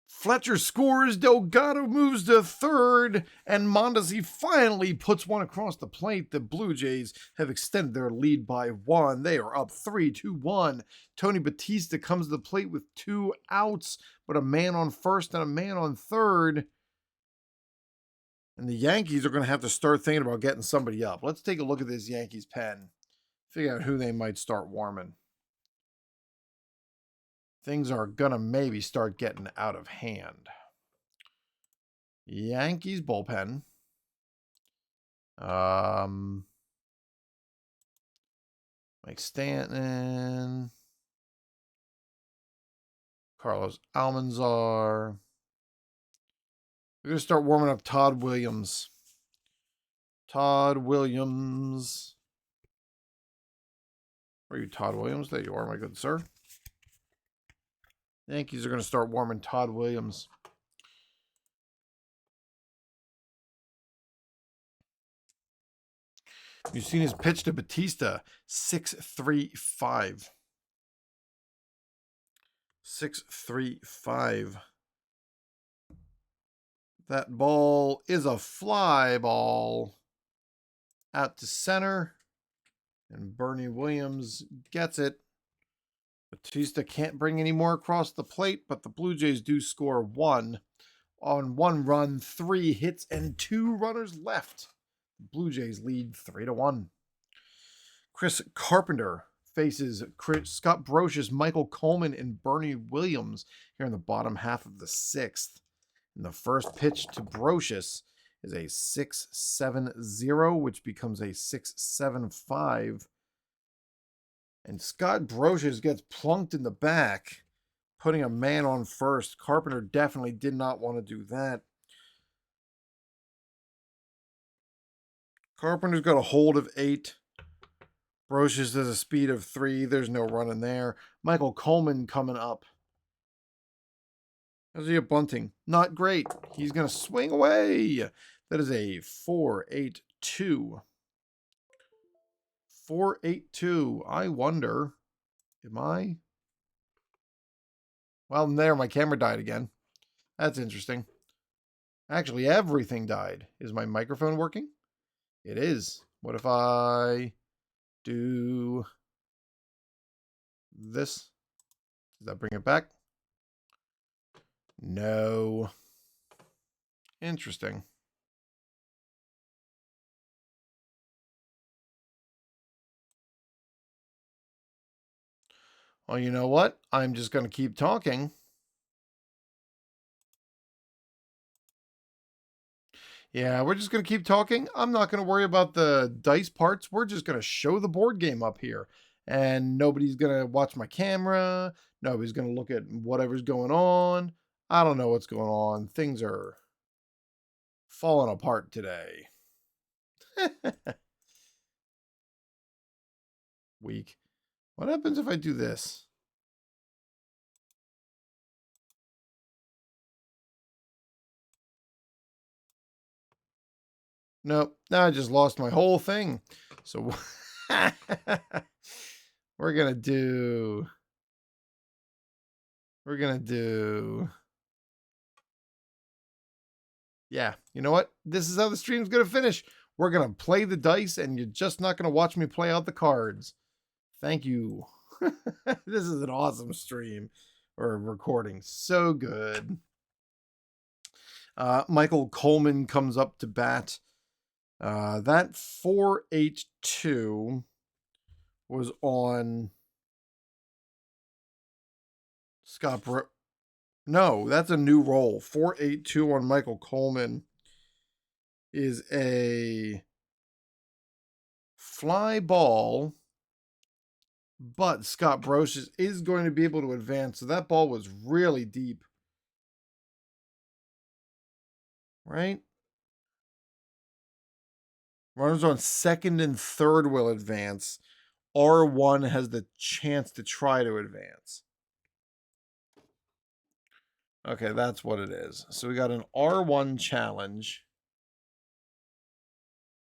Fletcher scores, Delgado moves to third, and Mondesi finally puts one across the plate. The Blue Jays have extended their lead by 1. They are up 3-1. Tony Batista comes to the plate with 2 outs, but a man on first and a man on third. And the Yankees are going to have to start thinking about getting somebody up. Let's take a look at this Yankees pen. Figure out who they might start warming. Things are going to maybe start getting out of hand. Yankees bullpen. Mike Stanton. Carlos Almanzar. We're going to start warming up Todd Williams. Todd Williams. Where are you, Todd Williams? There you are, my good sir. The Yankees are going to start warming Todd Williams. You've seen his pitch to Batista. 6.35. 6.35. That ball is a fly ball. Out to center. And Bernie Williams gets it. Batista can't bring any more across the plate, but the Blue Jays do score 1. On 1 run, 3 hits, and 2 runners left. The Blue Jays lead 3-1. Chris Carpenter faces Scott Brosius, Michael Coleman, and Bernie Williams here in the bottom half of the 6th. And the first pitch to Brosius is a 6.70, which becomes a 6.75. And Scott Brosius gets plunked in the back, putting a man on first. Carpenter definitely did not want to do that. Carpenter's got a hold of 8. Brosius has a speed of 3. There's no running there. Michael Coleman coming up. How's he at bunting? Not great. He's going to swing away. That is a 4.82. 4.82. I wonder, am I? Well, there, my camera died again. That's interesting. Actually, everything died. Is my microphone working? It is. What if I do this? Does that bring it back? No. Interesting. Well, you know what? I'm just going to keep talking. Yeah, we're just going to keep talking. I'm not going to worry about the dice parts. We're just going to show the board game up here. And nobody's going to watch my camera. Nobody's going to look at whatever's going on. I don't know what's going on. Things are falling apart today. Weak. What happens if I do this? Nope. Now I just lost my whole thing. So we're going to do... Yeah, you know what? This is how the stream's going to finish. We're going to play the dice, and you're just not going to watch me play out the cards. Thank you. This is an awesome stream or recording. So good. Michael Coleman comes up to bat. That 4.82 was on Scott No, that's a new roll. 4.82 on Michael Coleman is a fly ball, but Scott Brosius is going to be able to advance. So that ball was really deep. Right? Runners on second and third will advance. R1 has the chance to try to advance. Okay, that's what it is. So we got an R1 challenge.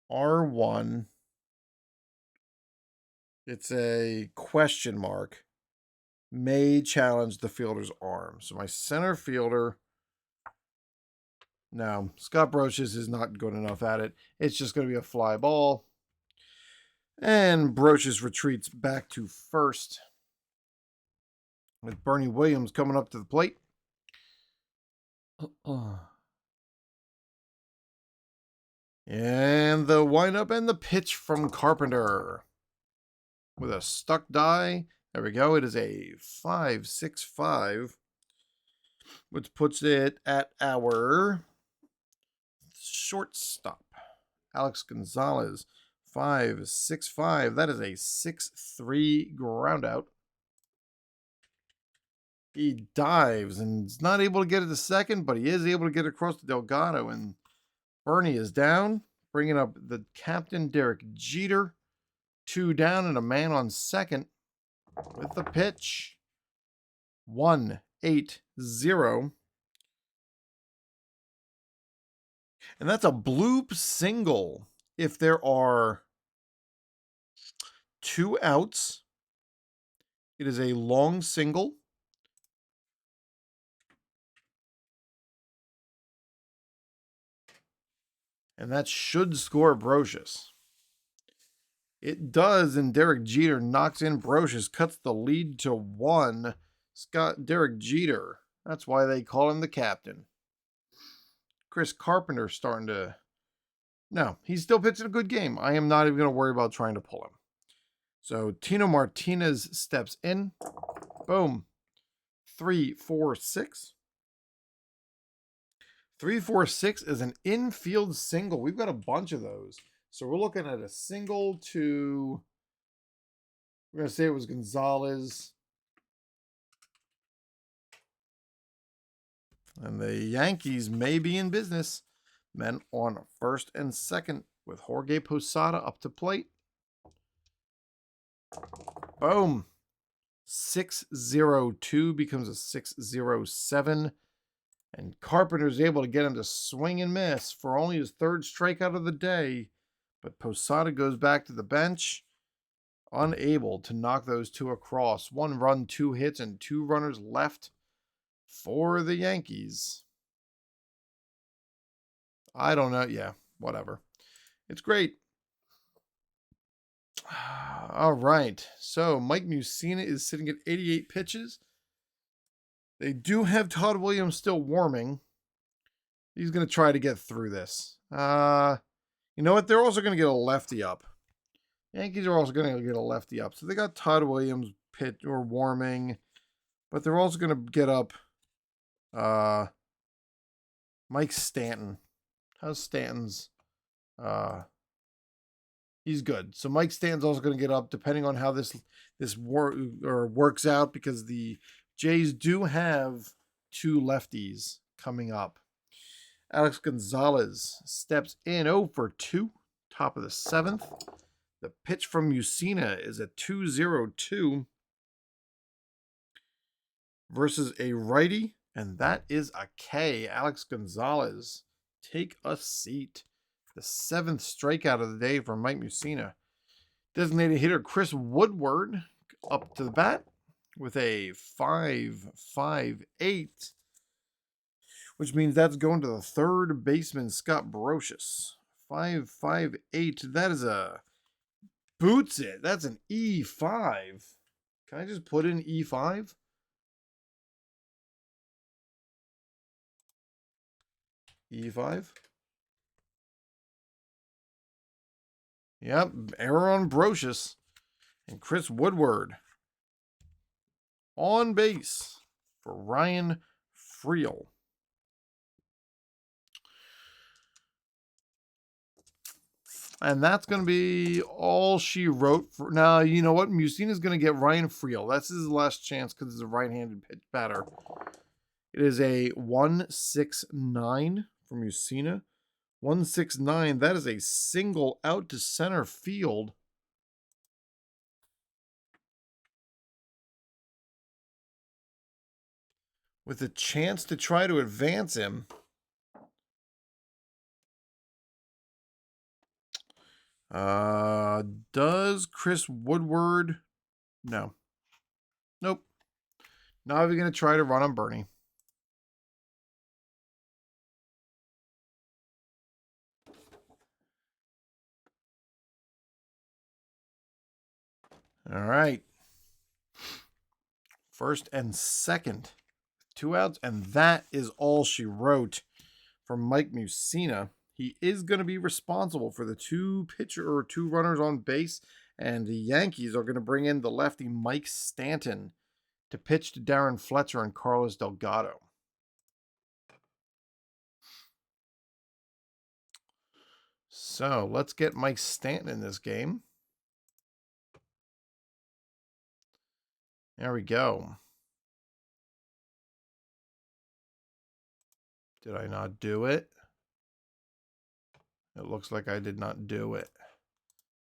R1. It's a question mark. May challenge the fielder's arm. So my center fielder... No, Scott Brosius is not good enough at it. It's just going to be a fly ball. And Brosius retreats back to first. With Bernie Williams coming up to the plate. And the windup and the pitch from Carpenter. With a stuck die. There we go. It is a 5.65. Which puts it at our shortstop, Alex Gonzalez, 5.65. That is a 6.3 ground out. He dives and is not able to get it to second, but he is able to get across to Delgado. And Bernie is down, bringing up the captain, Derek Jeter. 2 down and a man on second with the pitch. 1-8-0. And that's a bloop single. If there are 2 outs, it is a long single. And that should score Brocious. It does, and Derek Jeter knocks in Brocious, cuts the lead to 1. Derek Jeter. That's why they call him the captain. Chris Carpenter starting to... No, he's still pitching a good game. I am not even going to worry about trying to pull him. So Tino Martinez steps in. Boom. 3-4-6. 3-4-6 is an infield single. We've got a bunch of those. So we're looking at a single to... We're going to say it was Gonzalez. And the Yankees may be in business. Men on first and second with Jorge Posada up to plate. Boom. 6-0-2 becomes a 6-0-7. And Carpenter's able to get him to swing and miss for only his 3rd strikeout of the day. But Posada goes back to the bench, unable to knock those 2 across. 1 run, 2 hits, and 2 runners left for the Yankees. I don't know. Yeah, whatever. It's great. All right. So Mike Mussina is sitting at 88 pitches. They do have Todd Williams still warming. He's going to try to get through this. You know what? They're also going to get a lefty up. Yankees are also going to get a lefty up. So they got Todd Williams warming. But they're also going to get up Mike Stanton. How's Stanton's? He's good. So Mike Stanton's also going to get up depending on how this works out, because the Jays do have 2 lefties coming up. Alex Gonzalez steps in 0-for-2, top of the 7th. The pitch from Mussina is a 2-0-2 versus a righty, and that is a K. Alex Gonzalez, take a seat. The 7th strikeout of the day from Mike Mussina. Designated hitter Chris Woodward up to the bat with a 5.58, which means that's going to the 3rd baseman, Scott Brocious. 5.58. That is a boots it. That's an E5. Can I just put in E5? E5. Yep, error on Brocious. And Chris Woodward on base for Ryan Friel. And that's going to be all she wrote for now. You know what? Mussina's going to get Ryan Friel. That's his last chance because he's a right-handed pitch batter. It is a 1-6-9 for Mussina. 1-6-9. That is a single out to center field. With a chance to try to advance him. Does Chris Woodward? No. Nope. Not even going to try to run on Bernie. All right. First and second. 2 outs, and that is all she wrote from Mike Mussina. He is going to be responsible for the 2 runners on base, and the Yankees are going to bring in the lefty Mike Stanton to pitch to Darren Fletcher and Carlos Delgado. So let's get Mike Stanton in this game. There we go. Did I not do it? It looks like I did not do it.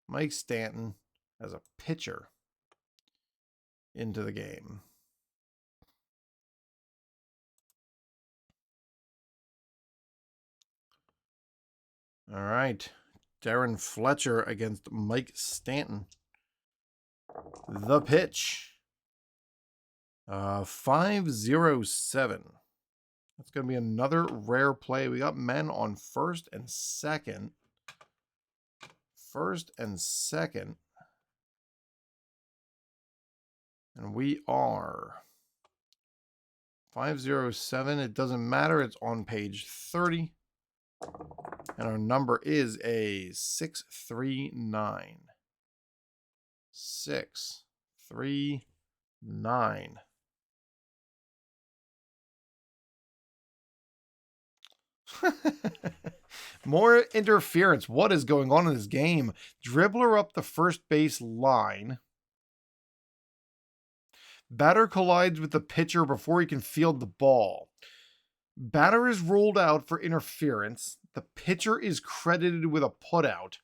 Mike Stanton as a pitcher into the game. All right. Darren Fletcher against Mike Stanton. The pitch. 507. That's going to be another rare play. We got men on first and second. First and second. And we are 507. It doesn't matter. It's on page 30. And our number is a 639. 639. More interference. What is going on in this game? Dribbler up the first base line. Batter collides with the pitcher before he can field the ball. Batter is ruled out for interference. The pitcher is credited with a putout.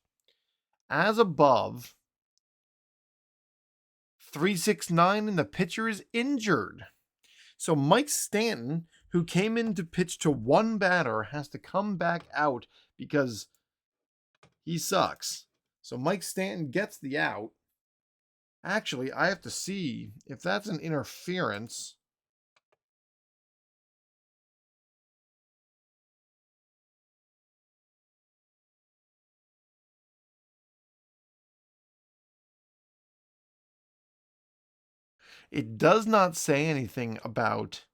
As above, 369, and the pitcher is injured. So Mike Stanton, who came in to pitch to one batter, has to come back out because he sucks. So Mike Stanton gets the out. Actually, I have to see if that's an interference. It does not say anything about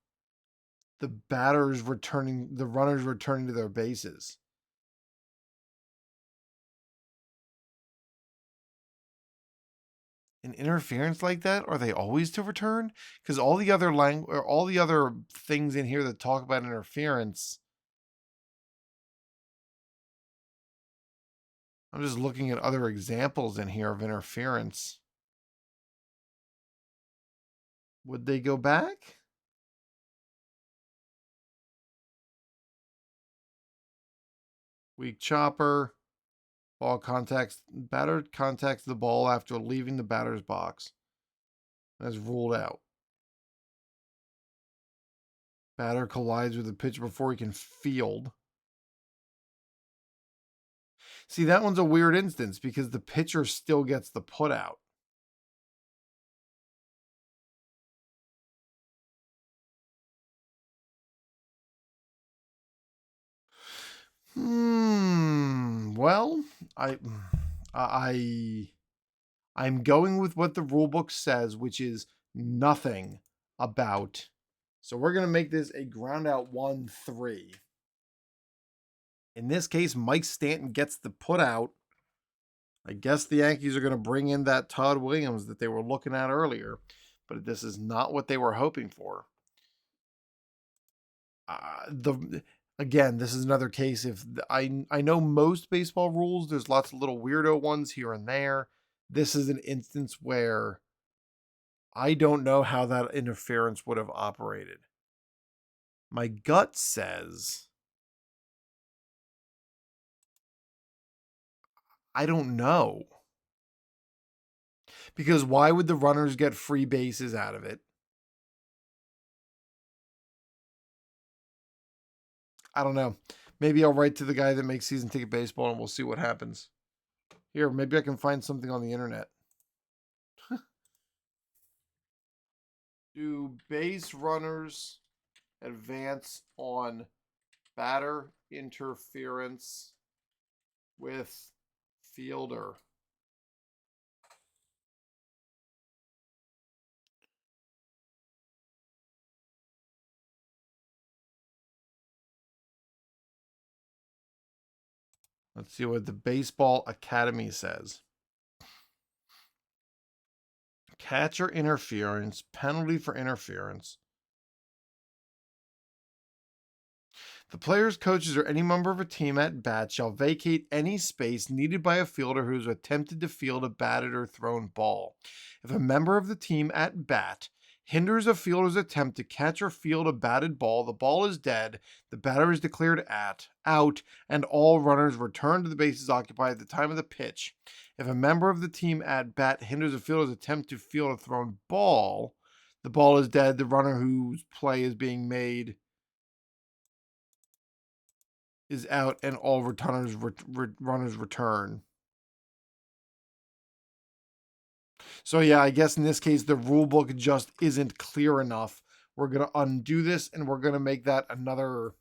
the batters returning, the runners returning to their bases. An interference like that, are they always to return? Because all the other all the other things in here that talk about interference, I'm just looking at other examples in here of interference. Would they go back? Weak chopper. Batter contacts the ball after leaving the batter's box. That's ruled out. Batter collides with the pitcher before he can field. See, that one's a weird instance because the pitcher still gets the putout. Well, I'm going with what the rule book says, which is nothing about. So we're going to make this a ground out 1-3. In this case, Mike Stanton gets the putout. I guess the Yankees are going to bring in that Todd Williams that they were looking at earlier, but this is not what they were hoping for. Again, this is another case. If I know most baseball rules, there's lots of little weirdo ones here and there. This is an instance where I don't know how that interference would have operated. My gut says I don't know. Because why would the runners get free bases out of it? I don't know. Maybe I'll write to the guy that makes season ticket baseball and we'll see what happens. Here, maybe I can find something on the internet. Do base runners advance on batter interference with fielder? Let's see what the Baseball Academy says. Catcher interference, penalty for interference. The players, coaches, or any member of a team at bat shall vacate any space needed by a fielder who has attempted to field a batted or thrown ball. If a member of the team at bat hinders a fielder's attempt to catch or field a batted ball, the ball is dead, the batter is declared out, and all runners return to the bases occupied at the time of the pitch. If a member of the team at bat hinders a fielder's attempt to field a thrown ball, the ball is dead, the runner whose play is being made is out, and all runners return. So yeah, I guess in this case, the rule book just isn't clear enough. We're going to undo this, and we're going to make that another...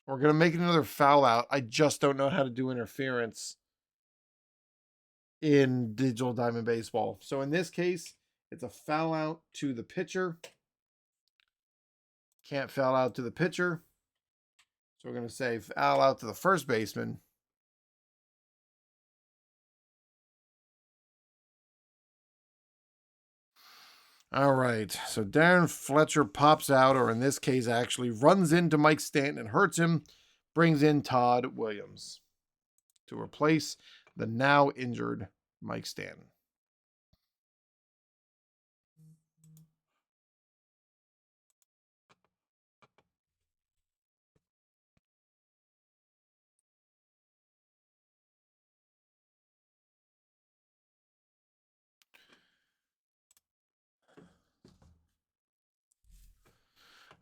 We're going to make it another foul out. I just don't know how to do interference in Digital Diamond Baseball. So in this case, it's a foul out to the pitcher. Can't foul out to the pitcher. So we're going to say foul out to the first baseman. All right, so Darren Fletcher pops out, or in this case actually runs into Mike Stanton and hurts him, brings in Todd Williams to replace the now injured Mike Stanton.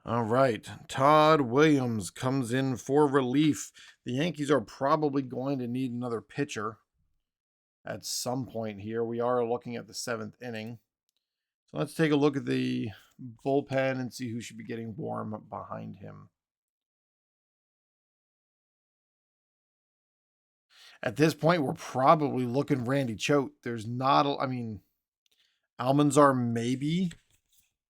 All right, Todd Williams comes in for relief. The Yankees are probably going to need another pitcher at some point here. We are looking at the 7th inning. So let's take a look at the bullpen and see who should be getting warm behind him. At this point, we're probably looking Randy Choate. There's not, Almanzar maybe,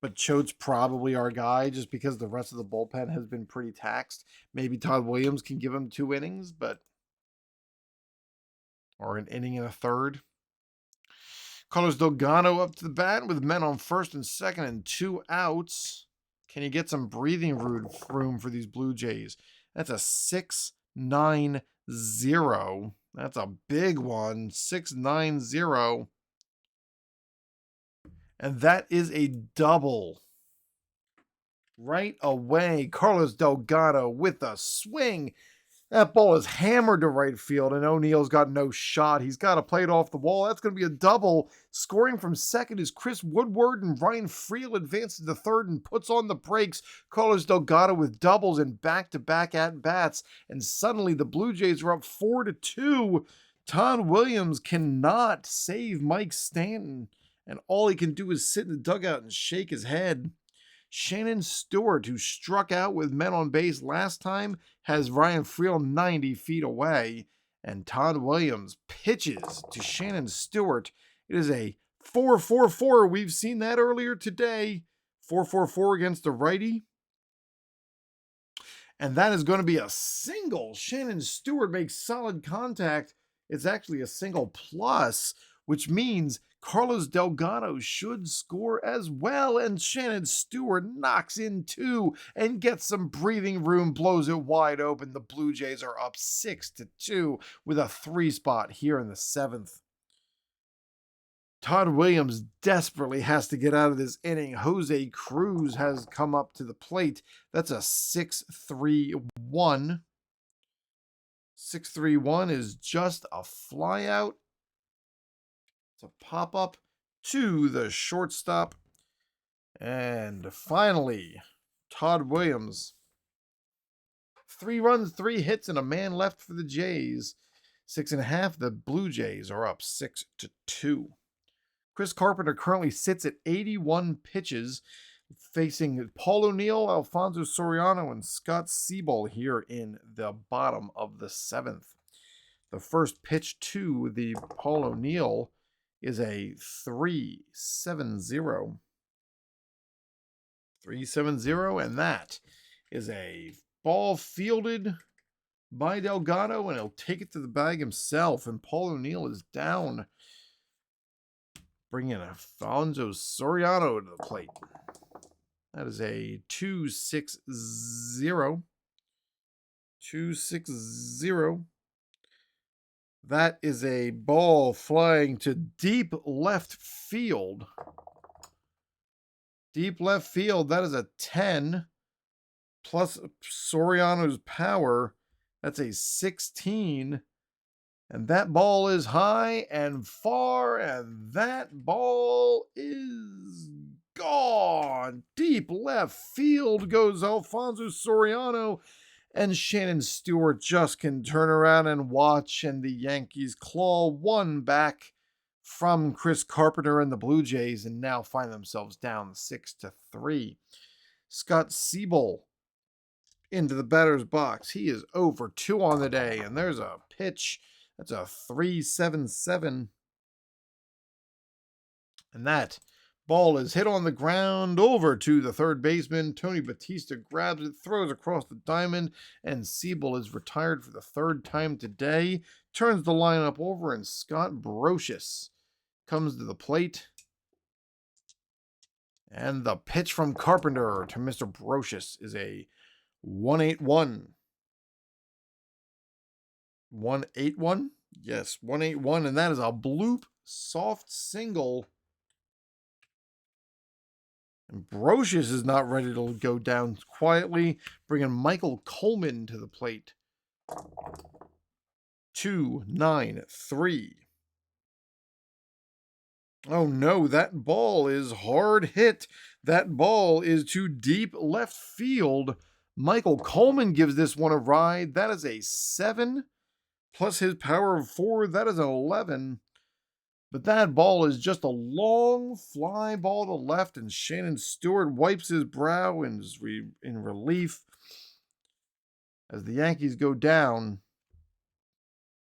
but Choate's probably our guy just because the rest of the bullpen has been pretty taxed. Maybe Todd Williams can give him 2 innings, or an inning and a third. Carlos Delgado up to the bat with men on first and second and 2 outs. Can you get some breathing room for these Blue Jays? That's a 6-9-0. That's a big one. 6-9-0. And that is a double. Right away, Carlos Delgado with a swing. That ball is hammered to right field, and O'Neill's got no shot. He's got to play it off the wall. That's going to be a double. Scoring from second is Chris Woodward, and Ryan Friel advances to third and puts on the brakes. Carlos Delgado with doubles and back-to-back at-bats, and suddenly the Blue Jays are up 4-2. Todd Williams cannot save Mike Stanton, and all he can do is sit in the dugout and shake his head. Shannon Stewart, who struck out with men on base last time, has Ryan Friel 90 feet away, and Todd Williams pitches to Shannon Stewart. It is a 4-4-4. We've seen that earlier today. 4-4-4 against the righty. And that is going to be a single. Shannon Stewart makes solid contact. It's actually a single plus, which means Carlos Delgado should score as well, and Shannon Stewart knocks in 2 and gets some breathing room, blows it wide open. The Blue Jays are up 6-2 with a 3 spot here in the 7th. Todd Williams desperately has to get out of this inning. Jose Cruz has come up to the plate. That's a 6-3-1. 6-3-1 is just a flyout. To pop up to the shortstop. And finally, Todd Williams. 3 runs, 3 hits, and a man left for the Jays. 6.5. The Blue Jays are up 6-2. Chris Carpenter currently sits at 81 pitches, facing Paul O'Neill, Alfonso Soriano, and Scott Seibel here in the bottom of the 7th. The first pitch to the Paul O'Neill is a 3-7-0. 3-7-0, and that is a ball fielded by Delgado, and he'll take it to the bag himself, and Paul O'Neill is down, bringing Alfonso Soriano to the plate. That is a 260. 260. That is a ball flying to deep left field. Deep left field. That is a 10 plus Soriano's power. That's a 16. And that ball is high and far, and that ball is gone. Deep left field goes Alfonso Soriano, and Shannon Stewart just can turn around and watch, and the Yankees claw one back from Chris Carpenter and the Blue Jays, and now find themselves down 6-3. Scott Siebel into the batter's box. He is over 2 on the day, and there's a pitch. That's a 3-7-7. And that ball is hit on the ground over to the third baseman. Tony Batista grabs it, throws across the diamond, and Siebel is retired for the 3rd time today. Turns the lineup over, and Scott Brocious comes to the plate. And the pitch from Carpenter to Mr. Brocious is a 1-8-1. 1-8-1? Yes, 1-8-1, and that is a bloop soft single. And Brocious is not ready to go down quietly, bringing Michael Coleman to the plate. 2-9-3. Oh no, that ball is hard hit. That ball is to deep left field. Michael Coleman gives this one a ride. That is a 7 plus his power of 4. That is an 11. But that ball is just a long fly ball to left, and Shannon Stewart wipes his brow in relief as the Yankees go down.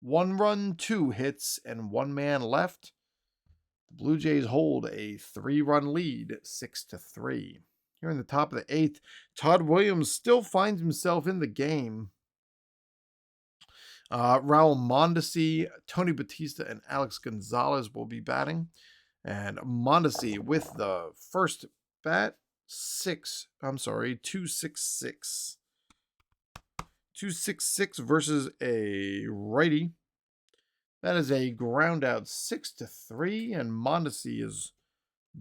1 run, 2 hits, and 1 man left. The Blue Jays hold a 3-run lead, 6-3. Here in the top of the 8th, Todd Williams still finds himself in the game. Raul Mondesi, Tony Batista, and Alex Gonzalez will be batting. And Mondesi with the first bat, 266. 266 versus a righty. That is a ground out 6-3, and Mondesi is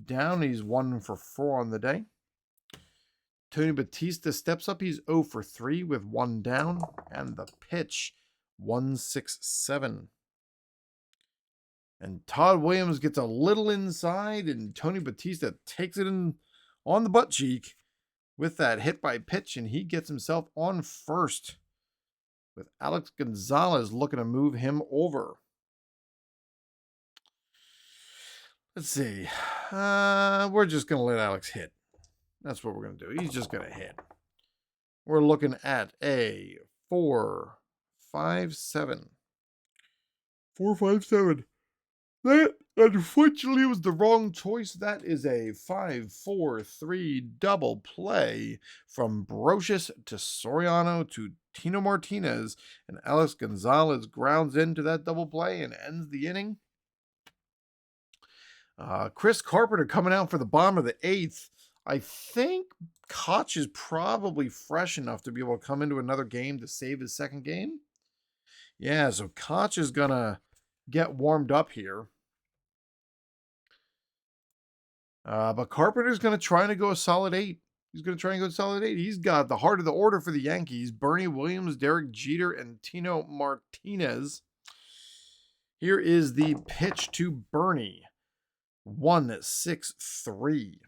down. He's 1 for 4 on the day. Tony Batista steps up. He's 0 for 3 with 1 down, and the pitch 1-6-7. And Todd Williams gets a little inside, and Tony Batista takes it in on the butt cheek with that hit by pitch, and he gets himself on first with Alex Gonzalez looking to move him over. Let's see. We're just going to let Alex hit. That's what we're going to do. He's just going to hit. We're looking at a 4-5-7. 4-5-7. That, unfortunately, was the wrong choice. That is a 5-4-3 double play from Brocious to Soriano to Tino Martinez. And Alex Gonzalez grounds into that double play and ends the inning. Chris Carpenter coming out for the bottom of the 8th. I think Koch is probably fresh enough to be able to come into another game to save his second game. Yeah, so Koch is going to get warmed up here. But Carpenter's going to try to go a solid 8. He's going to try and go solid 8. He's got the heart of the order for the Yankees. Bernie Williams, Derek Jeter, and Tino Martinez. Here is the pitch to Bernie. 1-6-3.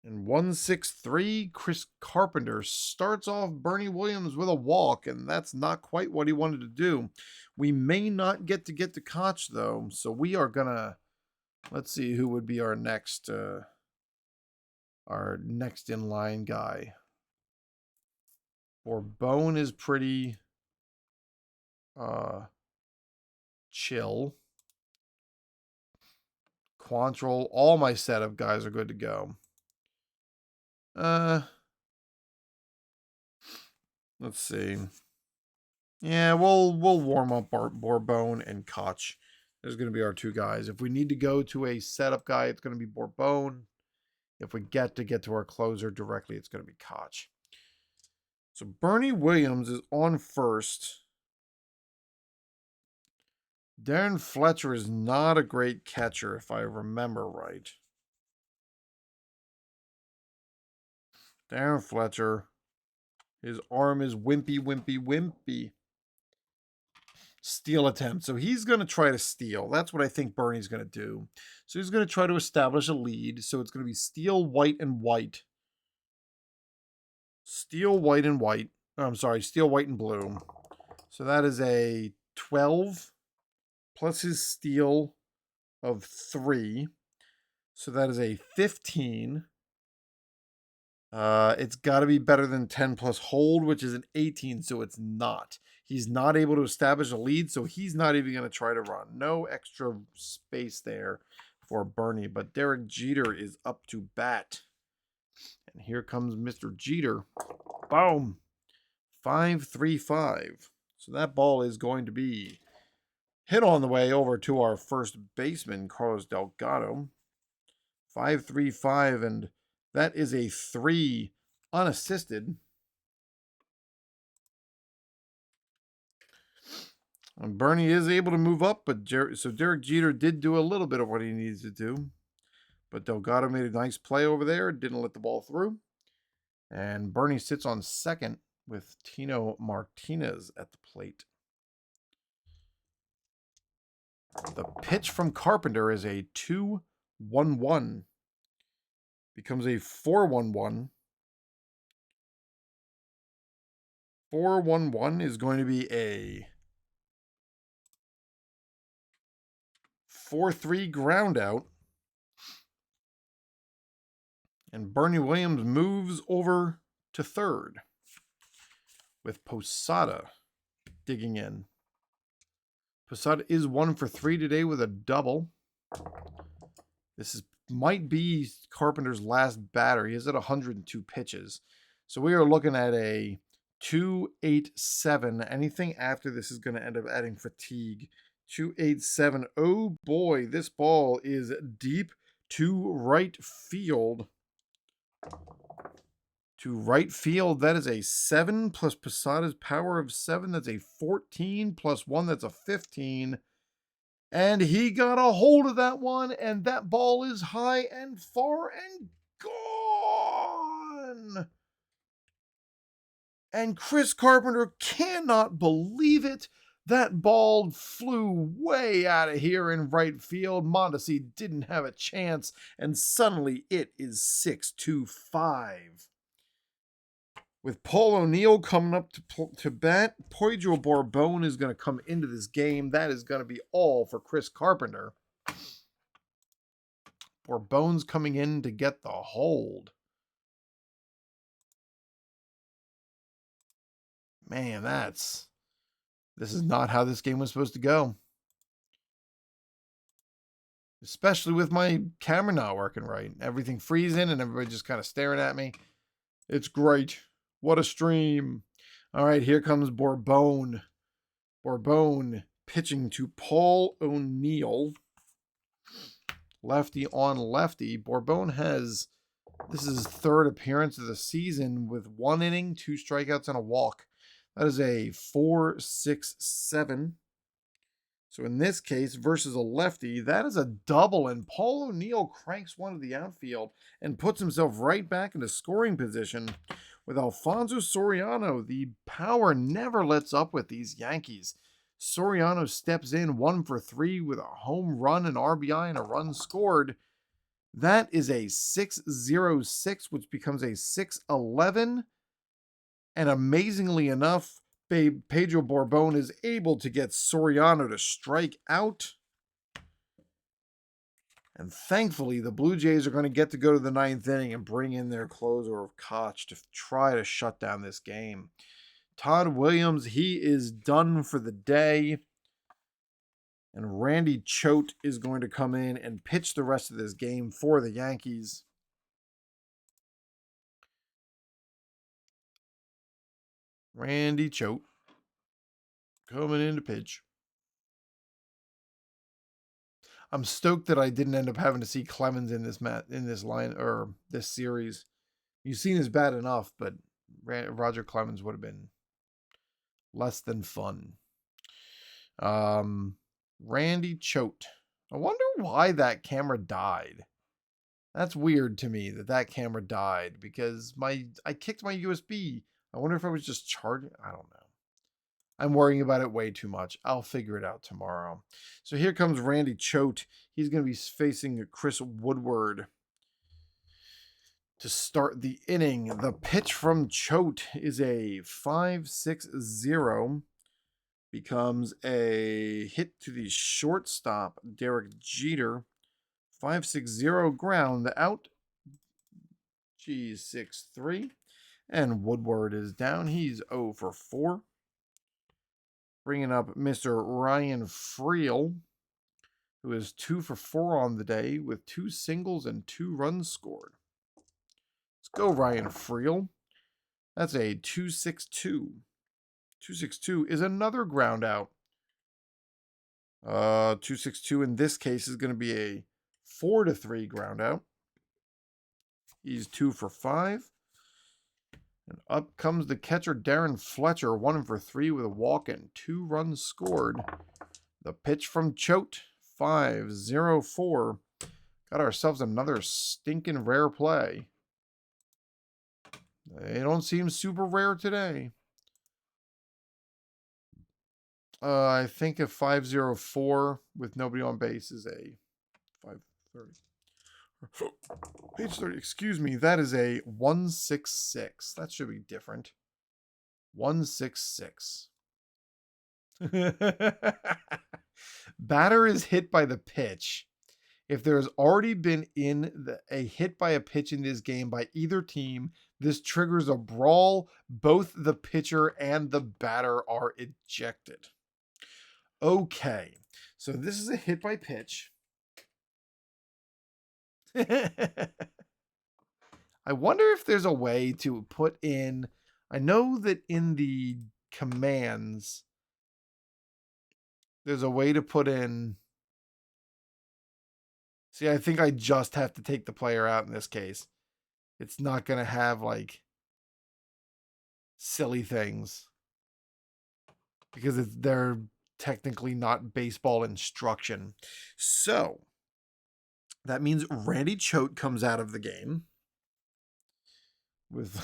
And 1-6-3, Chris Carpenter starts off Bernie Williams with a walk, and that's not quite what he wanted to do. We may not get to Koch, though, so we are going to, let's see who would be our next in line guy. Bourbon is pretty chill. Quantrill, all my setup guys are good to go. Let's see. Yeah, we'll warm up Bourbon and Koch. There's going to be our 2 guys. If we need to go to a setup guy, it's going to be Bourbon. If we get to our closer directly, it's going to be Koch. So Bernie Williams is on first. Darren Fletcher is not a great catcher, if I remember right. Darren Fletcher. His arm is wimpy, wimpy, wimpy. Steal attempt. So he's going to try to steal. That's what I think Bernie's going to do. So he's going to try to establish a lead. So it's going to be steal, white, and white. Steal, white, and white. Oh, I'm sorry, steal, white, and blue. So that is a 12 plus his steal of 3. So that is a 15. It's got to be better than 10 plus hold, which is an 18, so it's not. He's not able to establish a lead, so he's not even going to try to run. No extra space there for Bernie, but Derek Jeter is up to bat. And here comes Mr. Jeter. Boom. 5-3-5. So that ball is going to be hit on the way over to our first baseman, Carlos Delgado. 5-3-5, and that is a 3 unassisted. And Bernie is able to move up, but so Derek Jeter did do a little bit of what he needs to do. But Delgado made a nice play over there, didn't let the ball through. And Bernie sits on second with Tino Martinez at the plate. The pitch from Carpenter is a 2-1-1. Becomes a 4-1-1. 4-1-1 is going to be a 4-3 ground out. And Bernie Williams moves over to third with Posada digging in. Posada is 1 for 3 today with a double. Might be Carpenter's last batter. He is at 102 pitches. So we are looking at a 2-8-7. Anything after this is going to end up adding fatigue. 2-8-7. Oh boy, this ball is deep to right field. To right field, that is a 7 plus Posada's power of 7. That's a 14 plus 1. That's a 15. And he got a hold of that one, and that ball is high and far and gone. And Chris Carpenter cannot believe it. That ball flew way out of here in right field. Mondesi didn't have a chance, and suddenly it is 6-5. With Paul O'Neill coming up to bat, Pedro Borbon is going to come into this game. That is going to be all for Chris Carpenter. Borbon's coming in to get the hold. Man, this is not how this game was supposed to go. Especially with my camera not working right. Everything freezing and everybody just kind of staring at me. It's great. What a stream. All right, here comes Borbon. Borbon pitching to Paul O'Neill. Lefty on lefty. Borbon this is his third appearance of the season with 1 inning, 2 strikeouts, and a walk. That is a 4-6-7. So in this case, versus a lefty, that is a double, and Paul O'Neill cranks one to the outfield and puts himself right back into scoring position. With Alfonso Soriano, the power never lets up with these Yankees. Soriano steps in 1 for 3 with a home run, an RBI, and a run scored. That is a 6-0-6, which becomes a 6-11. And amazingly enough, Pedro Borbon is able to get Soriano to strike out. And thankfully, the Blue Jays are going to get to go to the 9th inning and bring in their closer of Koch to try to shut down this game. Todd Williams, he is done for the day. And Randy Choate is going to come in and pitch the rest of this game for the Yankees. Randy Choate coming in to pitch. I'm stoked that I didn't end up having to see Clemens in this this series. Mussina's bad enough, but Roger Clemens would have been less than fun. Randy Choate. I wonder why that camera died. That's weird to me that camera died because I kicked my USB. I wonder if I was just charging. I don't know. I'm worrying about it way too much. I'll figure it out tomorrow. So here comes Randy Choate. He's going to be facing Chris Woodward to start the inning. The pitch from Choate is a 5-6-0. Becomes a hit to the shortstop, Derek Jeter. 5-6-0 ground out. G6-3. And Woodward is down. He's 0 for 4. Bringing up Mr. Ryan Freel, who is 2 for 4 on the day with 2 singles and 2 runs scored. Let's go, Ryan Freel. That's a 2-6-2. 2-6-2 is another ground out. 2-6-2 in this case is going to be a 4-3 ground out. He's 2 for 5. And up comes the catcher, Darren Fletcher, 1 for 3 with a walk and 2 runs scored. The pitch from Choate, 5-0-4. Got ourselves another stinking rare play. They don't seem super rare today. I think a 5-0-4 with nobody on base is a 5-30. Page 30, excuse me, that is a 1-6-6. That should be different. 1-6-6. Batter is hit by the pitch. If there has already been a hit by a pitch in this game by either team, this triggers a brawl. Both the pitcher and the batter are ejected. Okay, so this is a hit by pitch. I wonder if there's a way to put in, I know that in the commands, there's a way to put in, see, I think I just have to take the player out in this case. It's not going to have like silly things because they're technically not baseball instruction. So that means Randy Choate comes out of the game with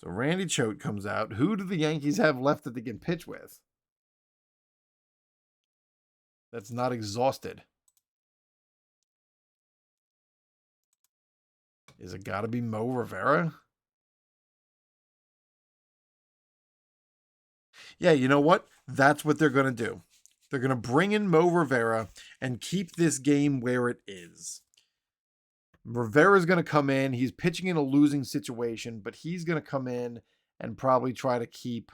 so Randy Choate comes out. Who do the Yankees have left that they can pitch with that's not exhausted? Is it got to be Mo Rivera? Yeah, you know what? That's what they're going to do. They're going to bring in Mo Rivera and keep this game where it is. Rivera's going to come in. He's pitching in a losing situation, but he's going to come in and probably try to keep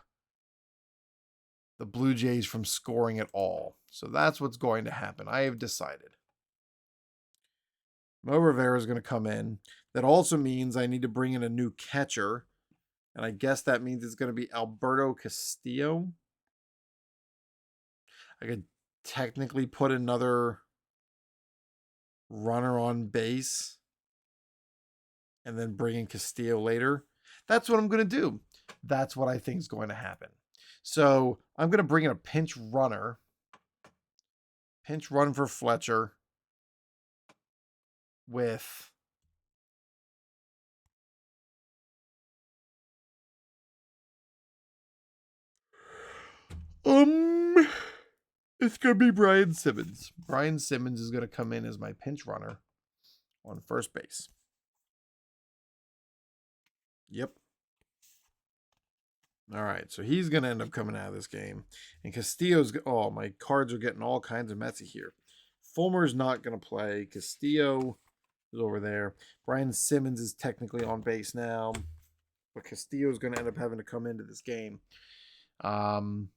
the Blue Jays from scoring at all. So that's what's going to happen. I have decided. Mo Rivera is going to come in. That also means I need to bring in a new catcher. And I guess that means it's going to be Alberto Castillo. I could technically put another runner on base and then bring in Castillo later. That's what I'm going to do. That's what I think is going to happen. So I'm going to bring in a pinch runner. Pinch run for Fletcher with it's going to be Brian Simmons. Brian Simmons is going to come in as my pinch runner on first base. Yep. All right, so he's going to end up coming out of this game. And Castillo's, oh, my cards are getting all kinds of messy here. Fulmer's not going to play. Castillo is over there. Brian Simmons is technically on base now. But Castillo is going to end up having to come into this game. All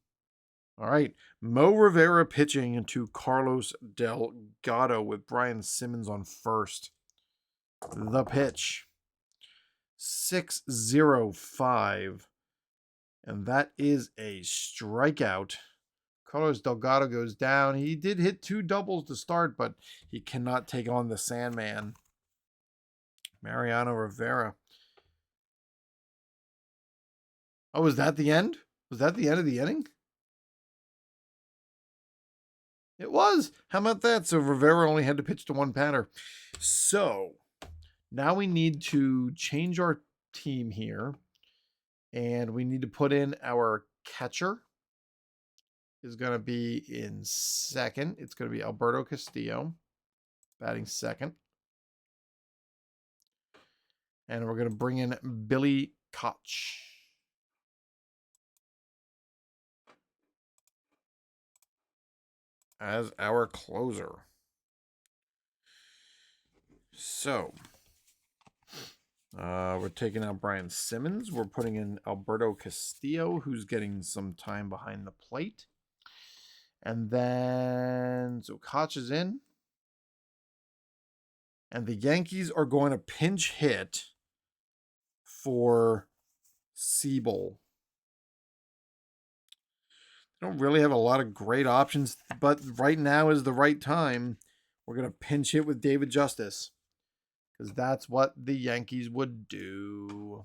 right. Mo Rivera pitching to Carlos Delgado with Brian Simmons on first. The pitch. 6-0-5. And that is a strikeout. Carlos Delgado goes down. He did hit 2 doubles to start, but he cannot take on the Sandman. Mariano Rivera. Oh, was that the end? Was that the end of the inning? It was. How about that? So Rivera only had to pitch to 1 batter. So now we need to change our team here. And we need to put in our catcher. Is going to be in second. It's going to be Alberto Castillo batting second. And we're going to bring in Billy Koch as our closer. So we're taking out Brian Simmons. We're putting in Alberto Castillo, who's getting some time behind the plate. And then, so Koch is in. And the Yankees are going to pinch hit for Siebel. They don't really have a lot of great options, but right now is the right time. We're going to pinch hit with David Justice because that's what the Yankees would do.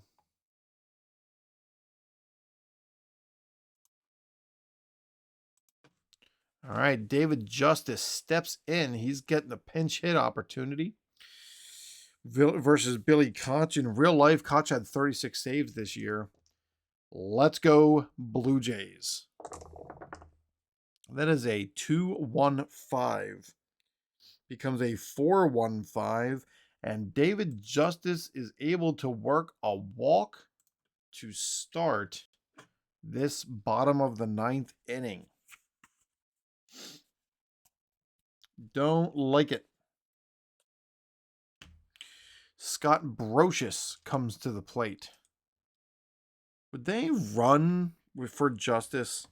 All right, David Justice steps in. He's getting the pinch hit opportunity versus Billy Koch. In real life, Koch had 36 saves this year. Let's go Blue Jays. That is a 2-1-5. Becomes a 4-1-5. And David Justice is able to work a walk to start this bottom of the 9th inning. Don't like it. Scott Brocious comes to the plate. Would they run for Justice?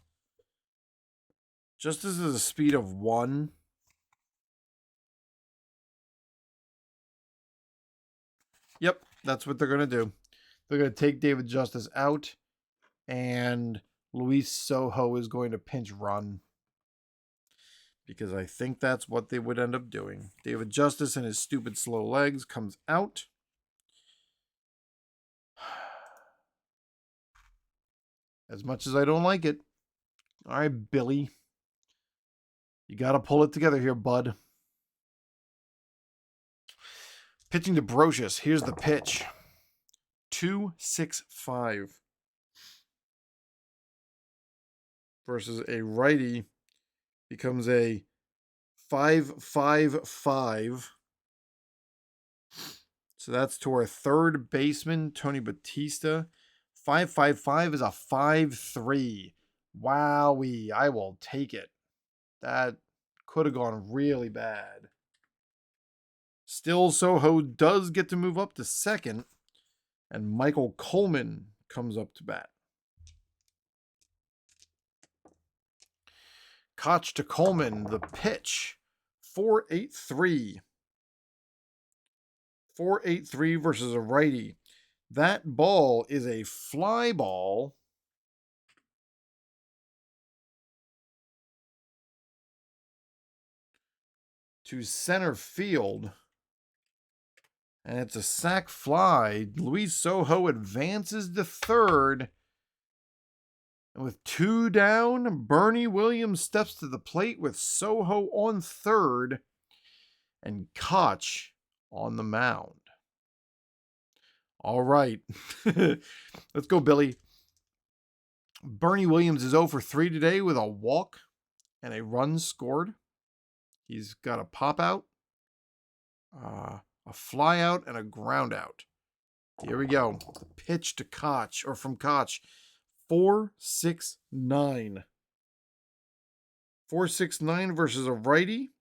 Justice is a speed of 1. Yep, that's what they're going to do. They're going to take David Justice out, and Luis Sojo is going to pinch run. Because I think that's what they would end up doing. David Justice and his stupid slow legs comes out. As much as I don't like it. All right, Billy. You got to pull it together here, bud. Pitching to Brocious. Here's the pitch. 2-6-5. Versus a righty. Becomes a 5-5-5. So that's to our third baseman, Tony Batista. 5-5-5 is a 5-3. Wowee. I will take it. That could have gone really bad. Still, Soho does get to move up to second. And Michael Coleman comes up to bat. Koch to Coleman, the pitch. 4-8-3. 4-8-3 versus a righty. That ball is a fly ball. To center field. And it's a sac fly. Luis Sojo advances to third. And with 2 down, Bernie Williams steps to the plate with Sojo on third. And Koch on the mound. All right. Let's go, Billy. Bernie Williams is 0 for 3 today with a walk and a run scored. He's got a pop out, a fly out, and a ground out. Here we go. The pitch to Koch, or from Koch. 4-6-9. 4-6-9 versus a righty.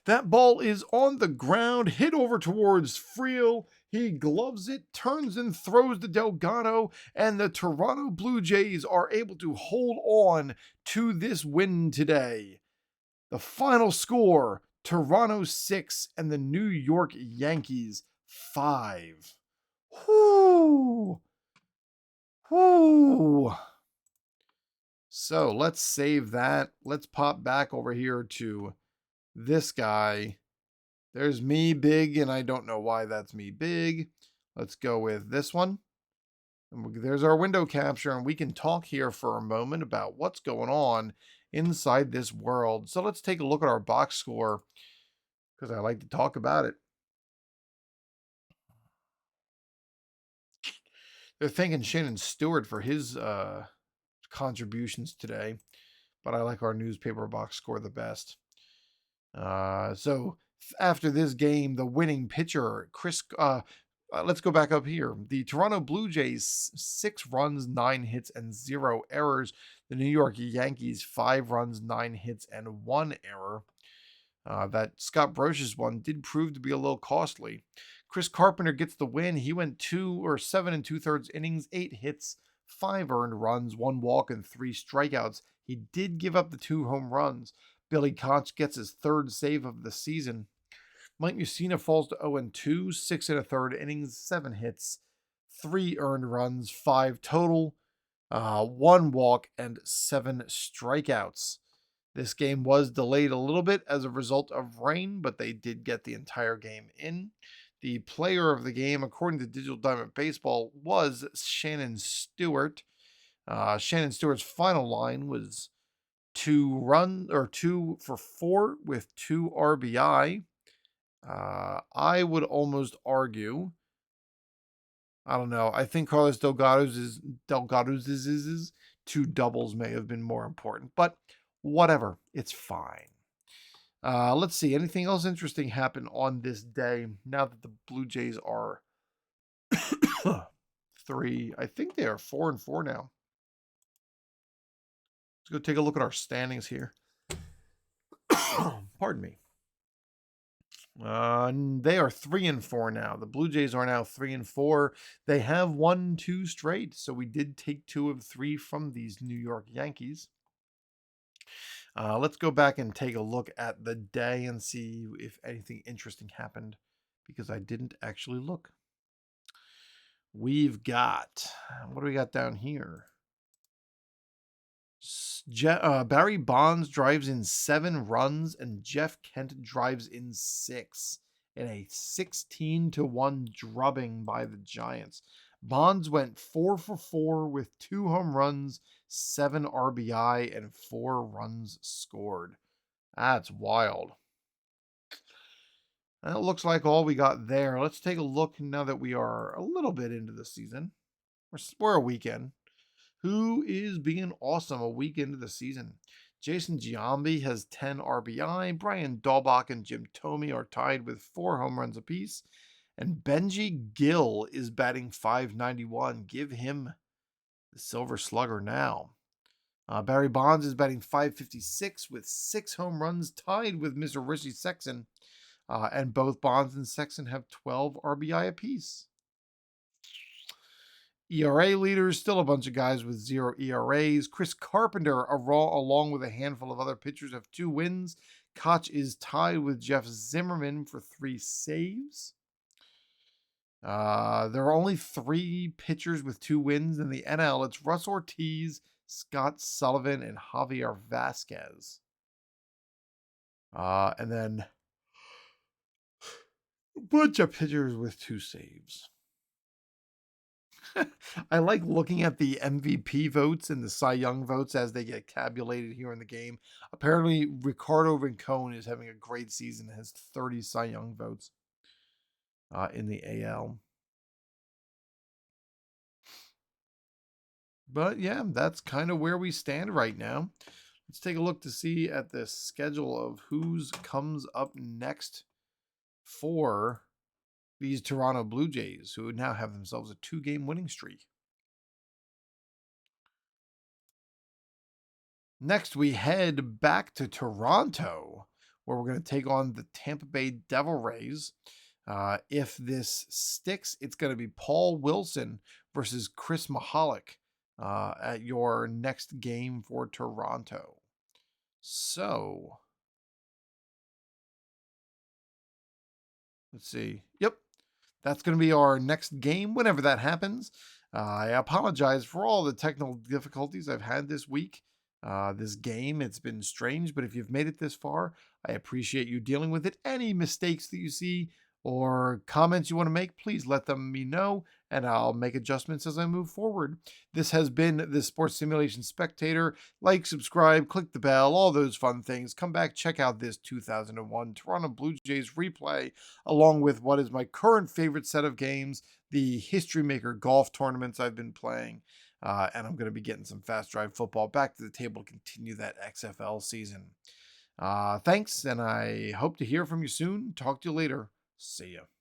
That ball is on the ground, hit over towards Friel. He gloves it, turns and throws to Delgado, and the Toronto Blue Jays are able to hold on to this win today. The final score, Toronto 6 and the New York Yankees 5. Whoo! Whoo! So let's save that. Let's pop back over here to this guy. There's me big, and I don't know why that's me big. Let's go with this one. And there's our window capture, and we can talk here for a moment about what's going on inside this world. So let's take a look at our box score, because I like to talk about it. They're thanking Shannon Stewart for his contributions today, but I like our newspaper box score the best. So after this game, the winning pitcher, let's go back up here. The Toronto Blue Jays, 6 runs, 9 hits, and 0 errors. The New York Yankees, 5 runs, 9 hits, and 1 error. That Scott Brosius one did prove to be a little costly. Chris Carpenter gets the win. He went 7 2/3 innings, 8 hits, 5 earned runs, 1 walk, and 3 strikeouts. He did give up the 2 home runs. Billy Koch gets his 3rd save of the season. Mike Mussina falls to 0-2, 6 1/3 innings, 7 hits, 3 earned runs, 5 total, 1 walk, and 7 strikeouts. This game was delayed a little bit as a result of rain, but they did get the entire game in. The player of the game, according to Digital Diamond Baseball, was Shannon Stewart. Shannon Stewart's final line was 2 for 4 with 2 RBI. I would almost argue, I don't know. I think Carlos Delgado's 2 doubles may have been more important, but whatever, it's fine. Let's see. Anything else interesting happen on this day now that the Blue Jays are 3? I think they are 4-4 now. Let's go take a look at our standings here. Pardon me. They are 3-4 now. The Blue Jays are now 3-4. They have won 2 straight, so we did take 2 of 3 from these New York Yankees. Let's go back and take a look at the day and see if anything interesting happened, because I didn't actually look. We've got, what do we got down here? Barry Bonds drives in 7 runs, and Jeff Kent drives in 6 in a 16-1 drubbing by the Giants. Bonds went 4 for 4 with 2 home runs, 7 RBI, and 4 runs scored. That's wild. And it looks like all we got there. Let's take a look now that we are a little bit into the season. We're a weekend. Who is being awesome a week into the season? Jason Giambi has 10 RBI. Brian Daubach and Jim Thome are tied with 4 home runs apiece. And Benji Gill is batting .591. Give him the Silver Slugger now. Barry Bonds is batting .556 with 6 home runs, tied with Mr. Richie Sexson. And both Bonds and Sexton have 12 RBI apiece. ERA leaders, still a bunch of guys with 0 ERAs. Chris Carpenter, along with a handful of other pitchers, have 2 wins. Koch is tied with Jeff Zimmerman for 3 saves. There are only 3 pitchers with 2 wins in the NL. It's Russ Ortiz, Scott Sullivan, and Javier Vasquez. And then a bunch of pitchers with 2 saves. I like looking at the MVP votes and the Cy Young votes as they get tabulated here in the game. Apparently, Ricardo Rincon is having a great season, has 30 Cy Young votes in the AL. But yeah, that's kind of where we stand right now. Let's take a look to see at the schedule of who's comes up next for these Toronto Blue Jays, who now have themselves a 2-game winning streak. Next, we head back to Toronto, where we're going to take on the Tampa Bay Devil Rays. If this sticks, it's going to be Paul Wilson versus Chris Mahalik at your next game for Toronto. So, let's see. Yep, that's going to be our next game whenever that happens. I apologize for all the technical difficulties I've had this week. this game. It's been strange, but if you've made it this far, I appreciate you dealing with it. Any mistakes that you see or comments you want to make, please let me know, and I'll make adjustments as I move forward. This has been the Sports Simulation Spectator. Like, subscribe, click the bell, all those fun things. Come back, check out this 2001 Toronto Blue Jays replay, along with what is my current favorite set of games, the History Maker golf tournaments I've been playing. And I'm going to be getting some fast drive football back to the table to continue that XFL season. Thanks, and I hope to hear from you soon. Talk to you later. See ya.